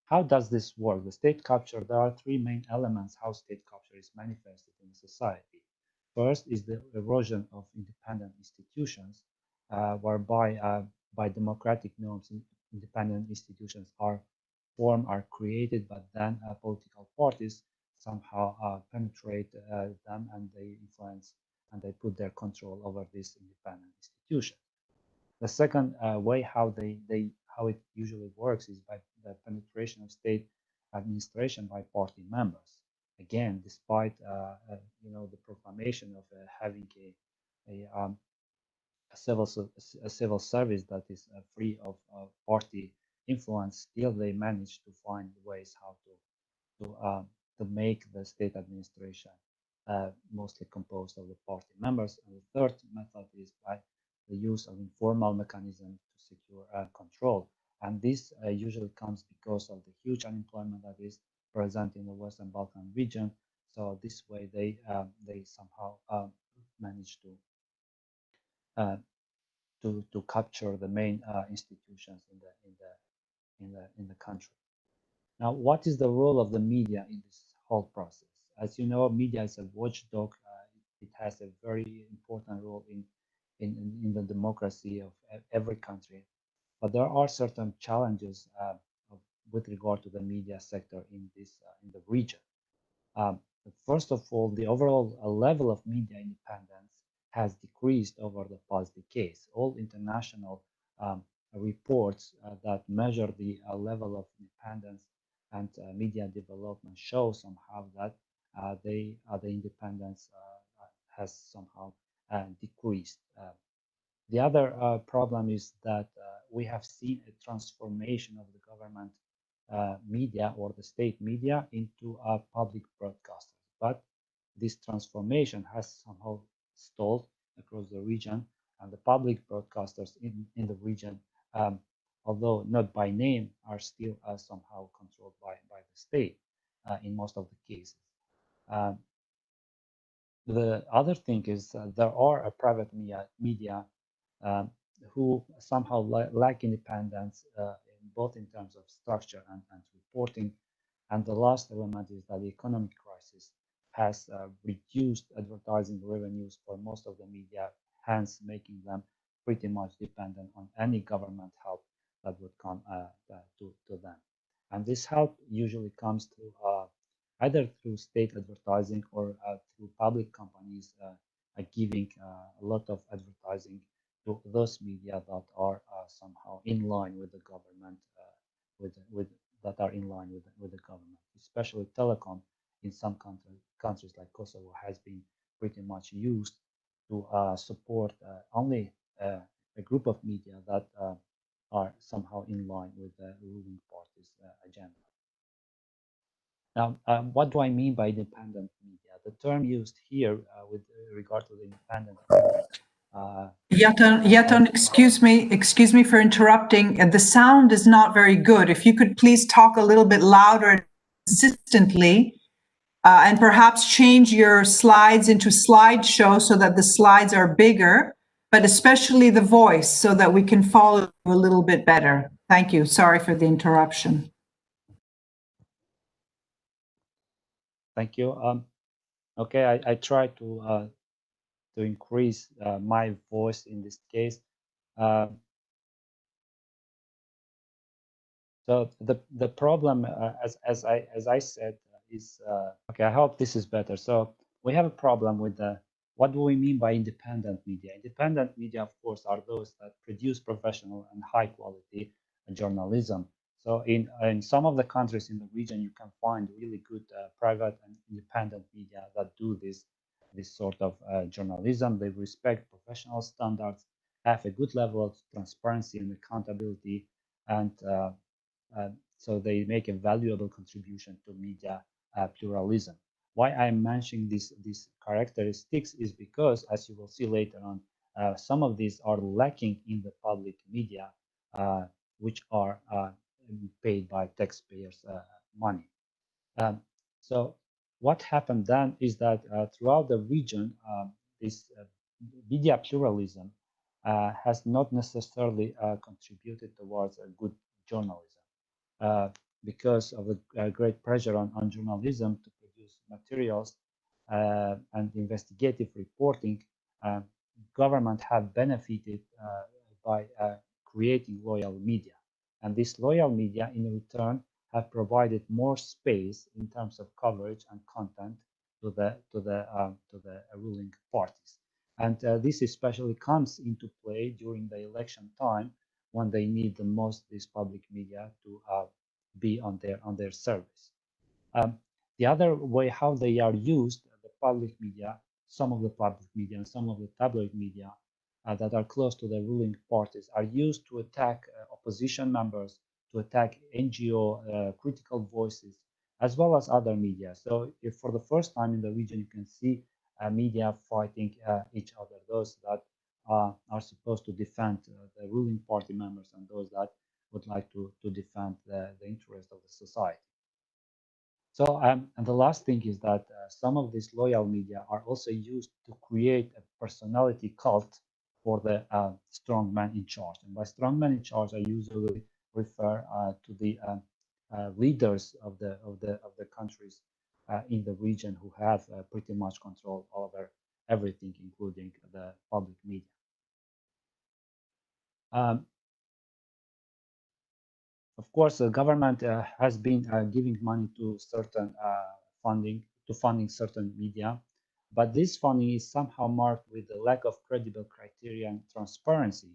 How does this work? The state capture, there are three main elements how state capture is manifested in society. First is the erosion of independent institutions, whereby by democratic norms, independent institutions are formed, are created, but then political parties somehow penetrate them, and they influence and they put their control over these independent institutions. The second way how it usually works is by the penetration of state administration by party members. Again, despite the proclamation of having a civil service that is free of party influence, still they manage to find ways how to make the state administration mostly composed of the party members. And the third method is by the use of informal mechanisms to secure control. And this usually comes because of the huge unemployment that is present in the Western Balkan region. So this way they somehow manage to capture the main institutions in the country. Now, what is the role of the media in this whole process? As you know, media is a watchdog. It has a very important role in the democracy of every country. But there are certain challenges with regard to the media sector in the region. First of all, the overall level of media independence has decreased over the past decades. All international reports that measure the level of independence and media development show somehow that the independence has somehow decreased. The other problem is that we have seen a transformation of the government media or the state media into public broadcasters. But this transformation has somehow stalled across the region, and the public broadcasters in the region, although not by name, are still somehow controlled by the state in most of the cases. The other thing is there are a private media who somehow lack independence both in terms of structure and reporting. And the last element is that the economic crisis has reduced advertising revenues for most of the media, hence making them pretty much dependent on any government help that would come to them. And this help usually comes through either through state advertising or through public companies giving a lot of advertising to those media that are somehow in line with the government, that are in line with the government. Especially telecom in some countries like Kosovo has been pretty much used to support only a group of media that are somehow in line with the ruling party's agenda. Now, what do I mean by independent media? The term used here with regard to the independent media. Yaton, excuse me for interrupting. The sound is not very good. If you could please talk a little bit louder and consistently, and perhaps change your slides into slideshow so that the slides are bigger, but especially the voice so that we can follow a little bit better. Thank you. Sorry for the interruption. Thank you. Okay, I try to increase my voice in this case. So the problem, as I said, is okay. I hope this is better. So we have a problem with what do we mean by independent media? Independent media, of course, are those that produce professional and high quality journalism. So in some of the countries in the region, you can find really good private and independent media that do this sort of journalism. They respect professional standards, have a good level of transparency and accountability, and so they make a valuable contribution to media pluralism. Why I'm mentioning these characteristics is because, as you will see later on, some of these are lacking in the public media, which are paid by taxpayers' money. So what happened then is that throughout the region, this media pluralism has not necessarily contributed towards a good journalism. Because of the great pressure on journalism to produce materials and investigative reporting, government have benefited by creating loyal media. And this loyal media, in return, have provided more space in terms of coverage and content to the ruling parties. And this especially comes into play during the election time, when they need the most this public media to be on their service. The other way how they are used, the public media, some of the public media and some of the tabloid media that are close to the ruling parties, are used to attack opposition members, to attack NGO critical voices, as well as other media. So if for the first time in the region, you can see media fighting each other, those that are supposed to defend the ruling party members and those that would like to defend the interest of the society. So, and the last thing is that some of these loyal media are also used to create a personality cult for the strong man in charge. And by strong man in charge, I usually refer to the leaders of the countries in the region who have pretty much control over everything, including the public media. Of course, the government has been giving money to certain funding certain media, but this funding is somehow marked with the lack of credible criteria and transparency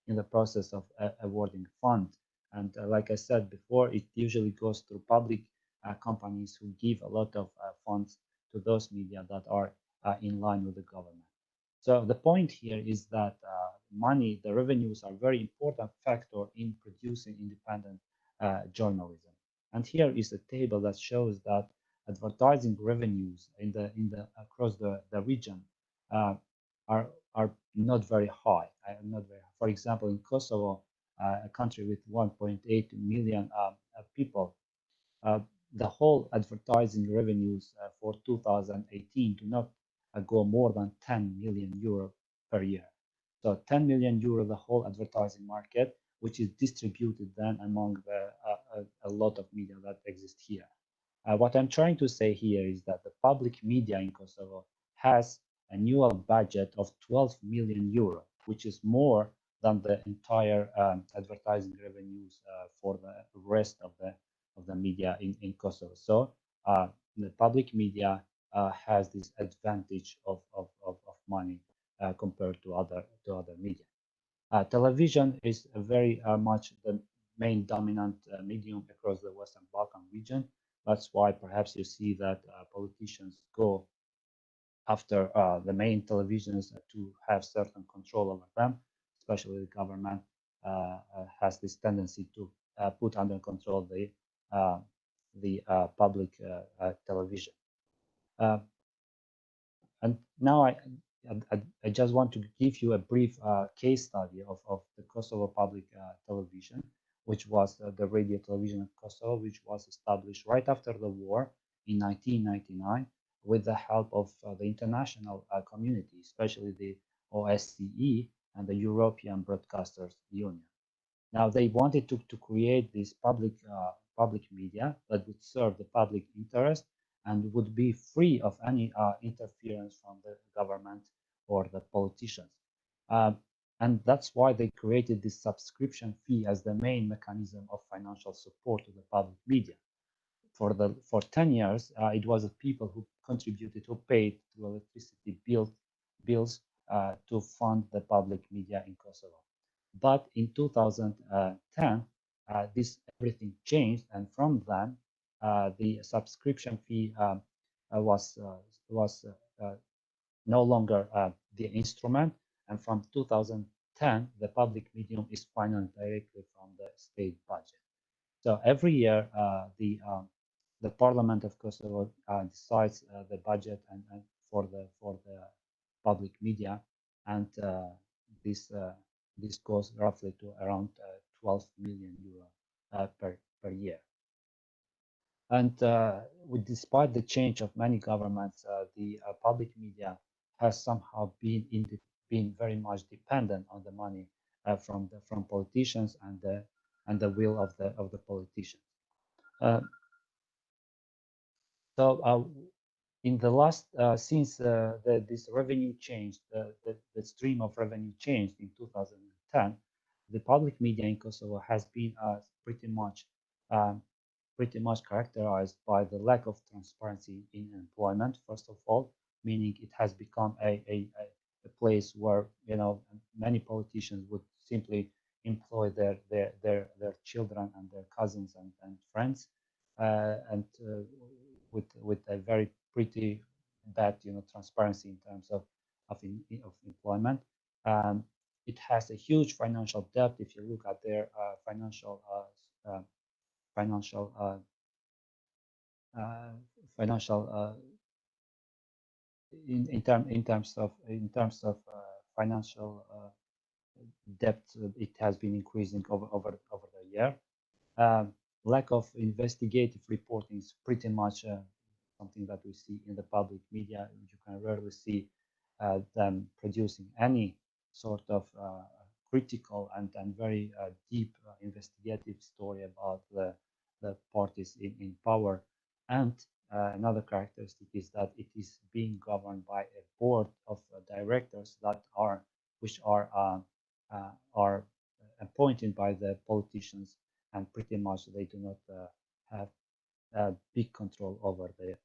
in the process of awarding fund. And like I said before, it usually goes through public companies who give a lot of funds to those media that are in line with the government. So the point here is that money, the revenues are very important factor in producing independent journalism. And here is a table that shows that advertising revenues in the across the region are not very high. For example, in Kosovo, a country with 1.8 million people, the whole advertising revenues for 2018 do not go more than 10 million euro per year. So 10 million euro, the whole advertising market, which is distributed then among a lot of media that exist here. What I'm trying to say here is that the public media in Kosovo has annual budget of 12 million euro, which is more than the entire advertising revenues for the rest of the media in Kosovo. So the public media has this advantage of money compared to other media. Television is very much the main dominant medium across the Western Balkan region. That's why perhaps you see that politicians go after the main televisions to have certain control over them, especially the government has this tendency to put under control the public television. And now I just want to give you a brief case study of the Kosovo public television, which was the radio television of Kosovo, which was established right after the war in 1999 with the help of the international community, especially the OSCE and the European Broadcasters Union. Now they wanted to create this public media that would serve the public interest and would be free of any interference from the government or the politicians. And that's why they created this subscription fee as the main mechanism of financial support to the public media. For 10 years, it was the people who contributed, who paid to electricity bills to fund the public media in Kosovo. But in 2010, this everything changed, and from then, the subscription fee was no longer the instrument, and from 2010, the public medium is financed directly from the state budget. So every year, the Parliament of Kosovo decides the budget and for the public media, and this goes roughly to around 12 million euro per year. And despite the change of many governments, the public media has somehow been very much dependent on the money from politicians and the will of the politicians. So in the last since this revenue changed, the stream of revenue changed in 2010, the public media in Kosovo has been pretty much characterized by the lack of transparency in employment, first of all, meaning it has become a place where many politicians would simply employ their children and their cousins and friends, and with a very pretty bad transparency in terms of employment. It has a huge financial debt. If you look at their financial financial in terms of financial debt. It has been increasing over the year. Lack of investigative reporting is pretty much something that we see in the public media. You can rarely see them producing any sort of critical and very deep investigative story about the parties in power. And another characteristic is that it is being governed by a board of directors that are appointed by the politicians, and pretty much they do not have big control over the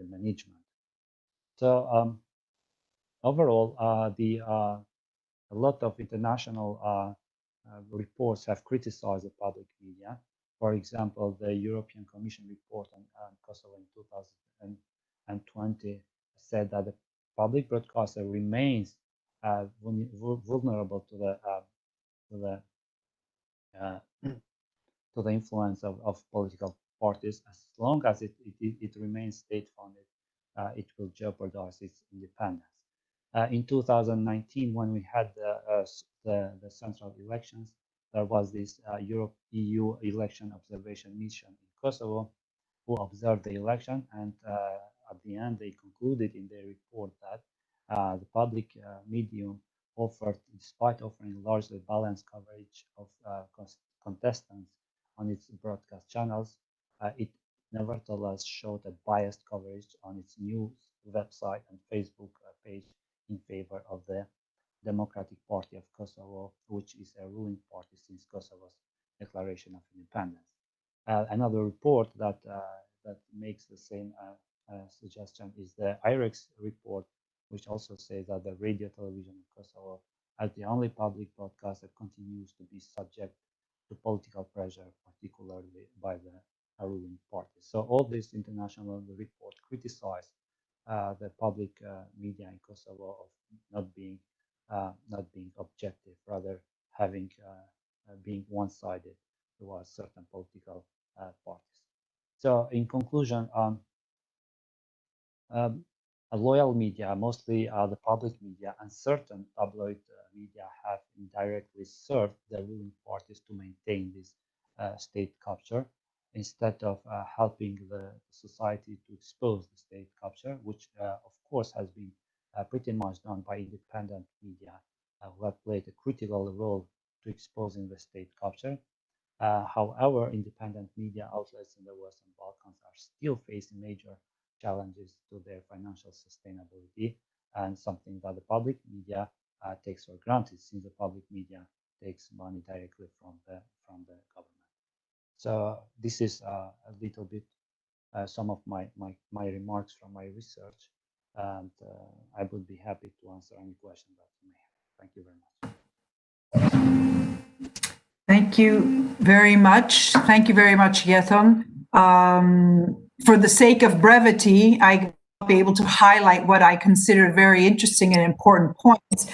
management. So overall, a lot of international reports have criticized the public media. For example, the European Commission report on Kosovo in 2020 said that the public broadcaster remains vulnerable to the influence of political parties. As long as it remains state-funded, it will jeopardize its independence. In 2019, when we had the central elections, there was this EU election observation mission in Kosovo who observed the election, and at the end they concluded in their report that the public medium offered, despite offering largely balanced coverage of contestants on its broadcast channels, it nevertheless showed a biased coverage on its news website and Facebook page in favor of the Democratic Party of Kosovo, which is a ruling party since Kosovo's declaration of independence. Another report that makes the same suggestion is the IREX report, which also says that the radio television in Kosovo, as the only public broadcaster, continues to be subject to political pressure, particularly by the ruling party. So all these international reports criticize the public media in Kosovo of not being objective, rather having being one-sided towards certain political parties. So in conclusion, a loyal media, mostly the public media, and certain tabloid media have indirectly served the ruling parties to maintain this state capture, instead of helping the society to expose the state capture, which of course has been pretty much done by independent media who have played a critical role to exposing the state capture. However, independent media outlets in the Western Balkans are still facing major challenges to their financial sustainability, and something that the public media takes for granted, since the public media takes money directly from the government. So this is a little bit some of my remarks from my research, and I would be happy to answer any questions that you may have. Thank you very much. Thank you very much. Thank you very much, Yeton. For the sake of brevity, I will be able to highlight what I consider very interesting and important points.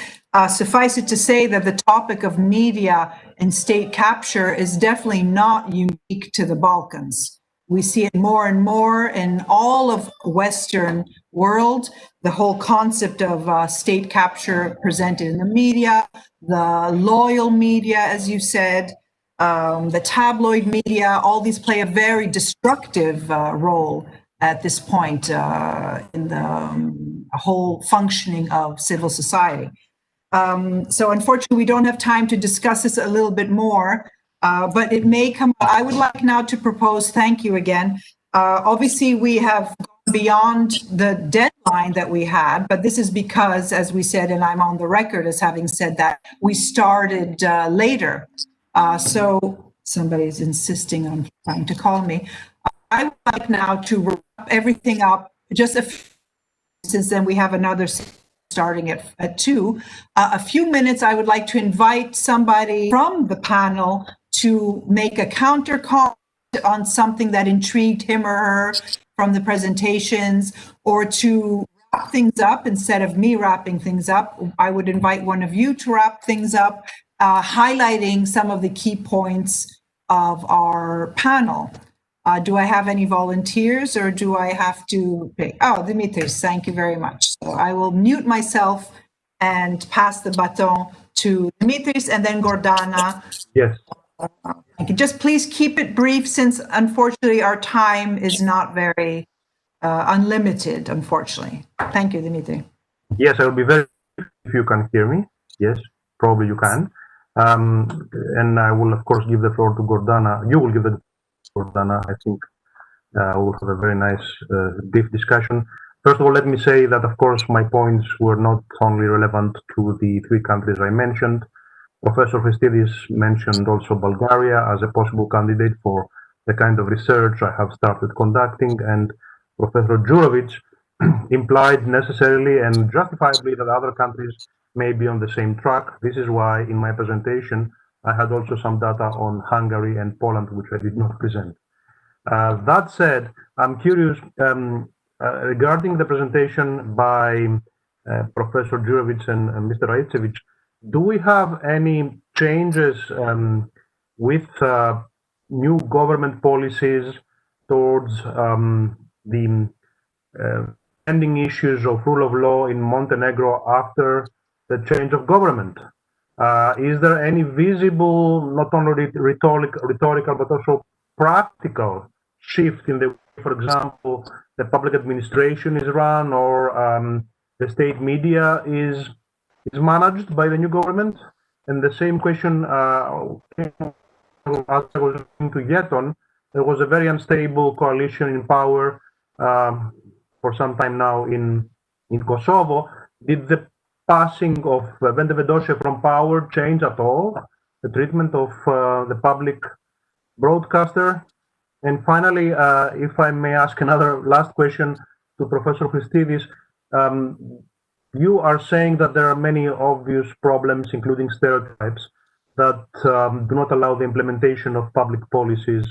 Suffice it to say that the topic of media and state capture is definitely not unique to the Balkans. We see it more and more in all of Western world. The whole concept of state capture presented in the media, the loyal media, as you said, the tabloid media, all these play a very destructive role at this point in the whole functioning of civil society. So unfortunately, we don't have time to discuss this a little bit more, but it may come. I would like now to propose, thank you again. Obviously, we have gone beyond the deadline that we had, but this is because, as we said, and I'm on the record as having said that, we started later. So somebody's insisting on trying to call me. I would like now to wrap everything up, just a few, since then we have another starting at 2. A few minutes, I would like to invite somebody from the panel to make a counter comment on something that intrigued him or her from the presentations, or to wrap things up. Instead of me wrapping things up, I would invite one of you to wrap things up, highlighting some of the key points of our panel. Do I have any volunteers or do I have to pick? Oh, Dimitris, thank you very much. So I will mute myself and pass the baton to Dimitris and then Gordana. Yes. Just please keep it brief since unfortunately our time is not very unlimited, unfortunately. Thank you, Dimitri. Yes, I will be very if you can hear me. Yes, probably you can. And I will, of course, give the floor to Gordana. You will give the Gordana. I think we'll have a very nice, deep discussion. First of all, let me say that, of course, my points were not only relevant to the three countries I mentioned. Professor Christidis mentioned also Bulgaria as a possible candidate for the kind of research I have started conducting, and Professor Djurovic implied necessarily and justifiably that other countries may be on the same track. This is why in my presentation I had also some data on Hungary and Poland, which I did not present. That said, I'm curious regarding the presentation by Professor Djurovic and Mr. Raicevic. Do we have any changes with new government policies towards the pending issues of rule of law in Montenegro after the change of government? Is there any visible, not only rhetorical, but also practical shift in the way, for example, the public administration is run or the state media is managed by the new government? And the same question as I was going to get on, there was a very unstable coalition in power for some time now in Kosovo. Did the passing of Vendevedosje from power change at all the treatment of the public broadcaster? And finally, if I may ask another last question to Professor Christidis, you are saying that there are many obvious problems, including stereotypes, that do not allow the implementation of public policies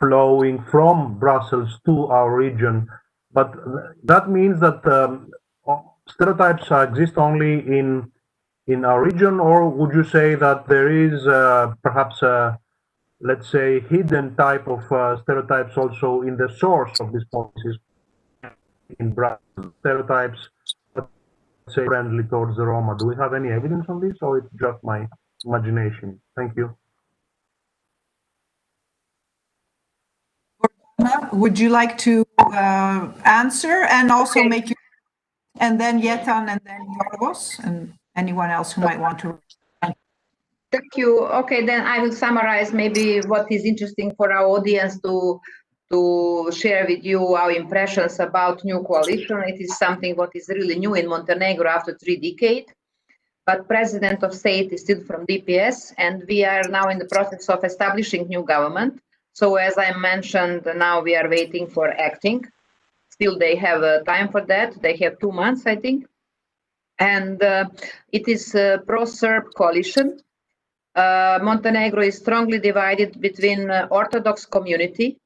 flowing from Brussels to our region. But that means that stereotypes exist only in our region, or would you say that there is perhaps a, let's say, hidden type of stereotypes also in the source of these policies in Brussels? Stereotypes, say, friendly towards the Roma. Do we have any evidence on this, or it's just my imagination? Thank you. Would you like to answer and also make you, and then Yetan and then Yorgos and anyone else who might want to? Thank you. Okay, then I will summarize maybe what is interesting for our audience to share with you our impressions about new coalition. It is something what is really new in Montenegro after 3 decades. But president of state is still from DPS, and we are now in the process of establishing new government. So as I mentioned, now we are waiting for acting. Still they have time for that. They have 2 months, I think. And it is a pro-Serb coalition. Montenegro is strongly divided between Orthodox community.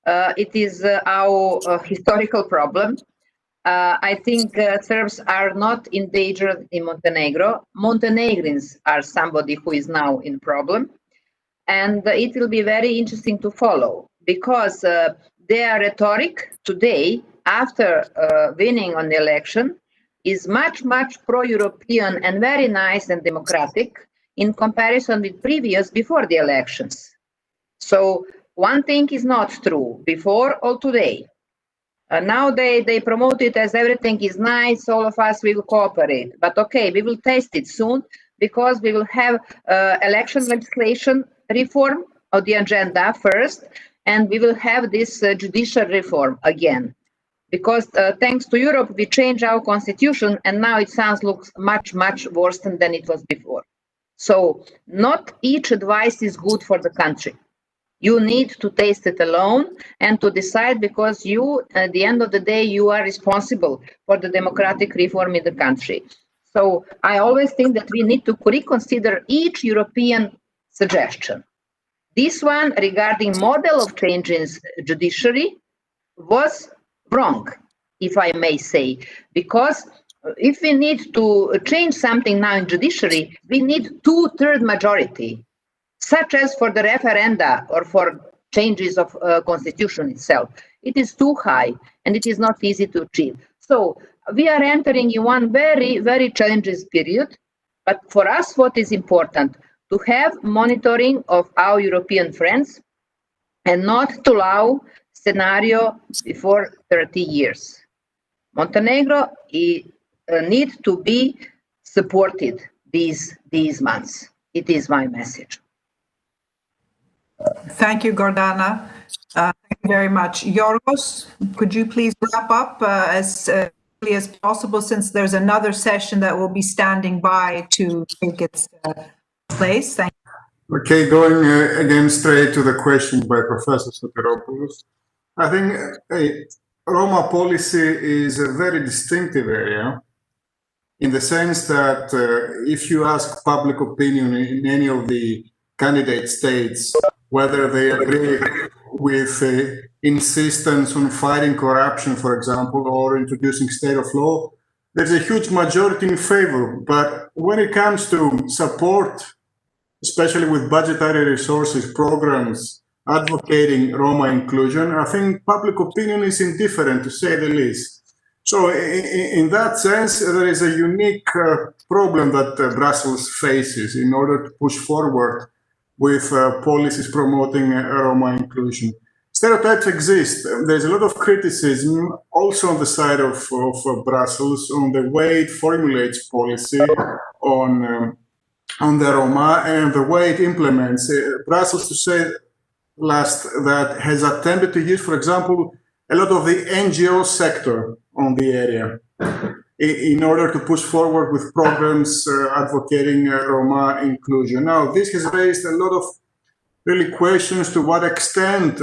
It is our historical problem. I think Serbs are not endangered in Montenegro. Montenegrins are somebody who is now in problem. And it will be very interesting to follow because their rhetoric today, after winning on the election, is much, much pro-European and very nice and democratic in comparison with previous before the elections. So one thing is not true, before or today. Now they promote it as everything is nice, all of us will cooperate. But okay, we will taste it soon because we will have election legislation reform on the agenda first, and we will have this judicial reform again. Because thanks to Europe, we changed our constitution, and now it looks much, much worse than it was before. So not each advice is good for the country. You need to taste it alone and to decide because you, at the end of the day, you are responsible for the democratic reform in the country. So I always think that we need to reconsider each European suggestion. This one regarding model of changes judiciary was wrong, if I may say, because if we need to change something now in judiciary, we need 2/3 majority. Such as for the referenda or for changes of constitution itself. It is too high and it is not easy to achieve. So we are entering in one very, very challenging period. But for us, what is important? To have monitoring of our European friends and not to allow scenario before 30 years. Montenegro needs to be supported these months. It is my message. Thank you, Gordana. Thank you very much. Yorgos, could you please wrap up as quickly as possible, since there's another session that will be standing by to take its place. Thank you. Okay, going again straight to the question by Professor Sotiropoulos. I think Roma policy is a very distinctive area in the sense that if you ask public opinion in any of the candidate states whether they agree with insistence on fighting corruption, for example, or introducing state of law, there's a huge majority in favor. But when it comes to support, especially with budgetary resources, programs advocating Roma inclusion, I think public opinion is indifferent, to say the least. So in that sense, there is a unique problem that Brussels faces in order to push forward with policies promoting Roma inclusion. Stereotypes exist. There's a lot of criticism also on the side of Brussels on the way it formulates policy on the Roma and the way it implements. Brussels, to say last, that has attempted to use, for example, a lot of the NGO sector on the area in order to push forward with programs advocating Roma inclusion. Now, this has raised a lot of really questions to what extent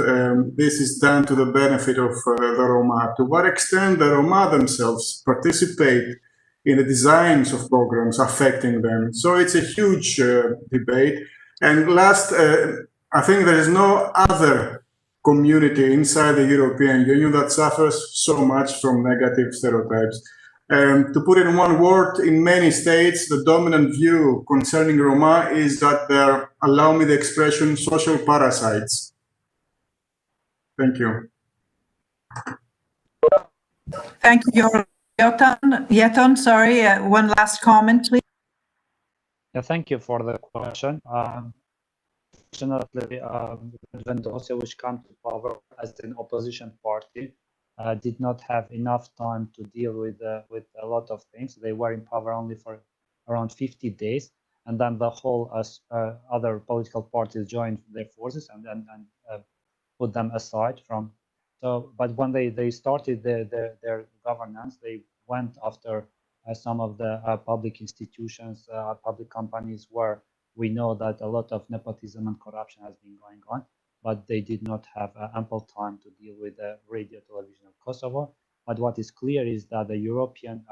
this is done to the benefit of the Roma, to what extent the Roma themselves participate in the designs of programs affecting them. So it's a huge debate. And last, I think there is no other community inside the European Union that suffers so much from negative stereotypes. To put it in one word, in many states, the dominant view concerning Roma is that they're, allow me the expression, social parasites. Thank you. Thank you, Yeton, sorry, one last comment, please. Yeah, thank you for the question. Fortunately, Vendosia, which came to power as an opposition party, did not have enough time to deal with a lot of things. They were in power only for around 50 days, and then the whole other political parties joined their forces and put them aside from. So, but when they started their governance, they went after some of the public institutions, public companies, where we know that a lot of nepotism and corruption has been going on, but they did not have ample time to deal with the radio television of Kosovo. But what is clear is that the European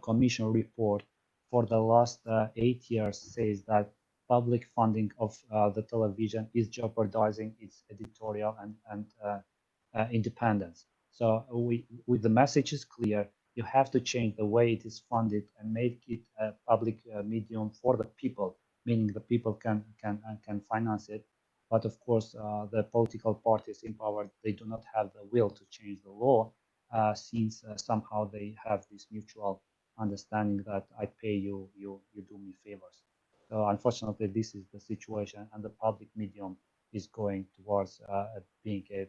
Commission report for the last 8 years says that public funding of the television is jeopardizing its editorial and independence. So the message is clear. You have to change the way it is funded and make it a public medium for the people, meaning the people can finance it. But of course, the political parties in power, they do not have the will to change the law, since somehow they have this mutual understanding that I pay you, you do me favors. So unfortunately, this is the situation, and the public medium is going towards being a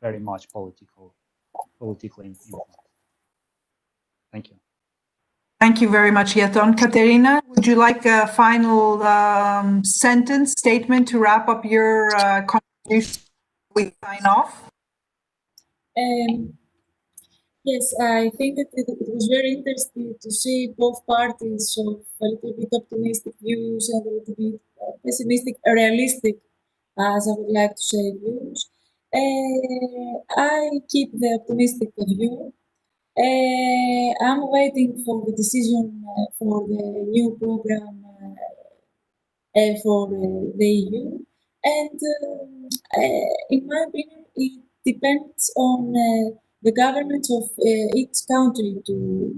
very much politically influenced. Thank you. Thank you very much, Yeton. Katerina, would you like a final statement to wrap up your contribution? We sign off. Yes, I think that it was very interesting to see both parties of a little bit optimistic views and a little bit pessimistic, realistic, as I would like to say, views. I keep the optimistic view. I'm waiting for the decision for the new program for the EU, and in my opinion, it depends on the government of each country to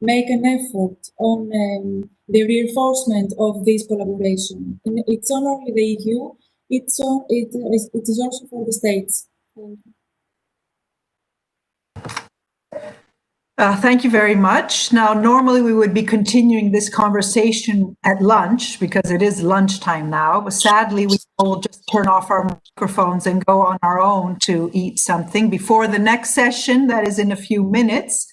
make an effort on the reinforcement of this collaboration. And it's not only the EU, it is also for the states. Thank you very much. Now, normally we would be continuing this conversation at lunch because it is lunchtime now. But sadly, we will just turn off our microphones and go on our own to eat something before the next session that is in a few minutes.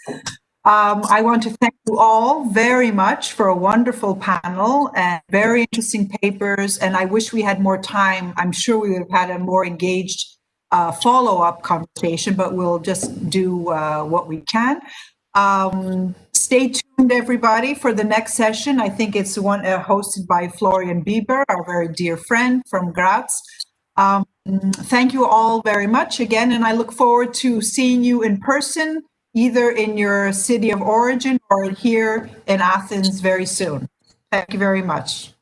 I want to thank you all very much for a wonderful panel and very interesting papers. And I wish we had more time. I'm sure we would have had a more engaged follow-up conversation, but we'll just do what we can. Stay tuned, everybody, for the next session. I think it's one hosted by Florian Bieber, our very dear friend from Graz. Thank you all very much again, and I look forward to seeing you in person, either in your city of origin or here in Athens very soon. Thank you very much.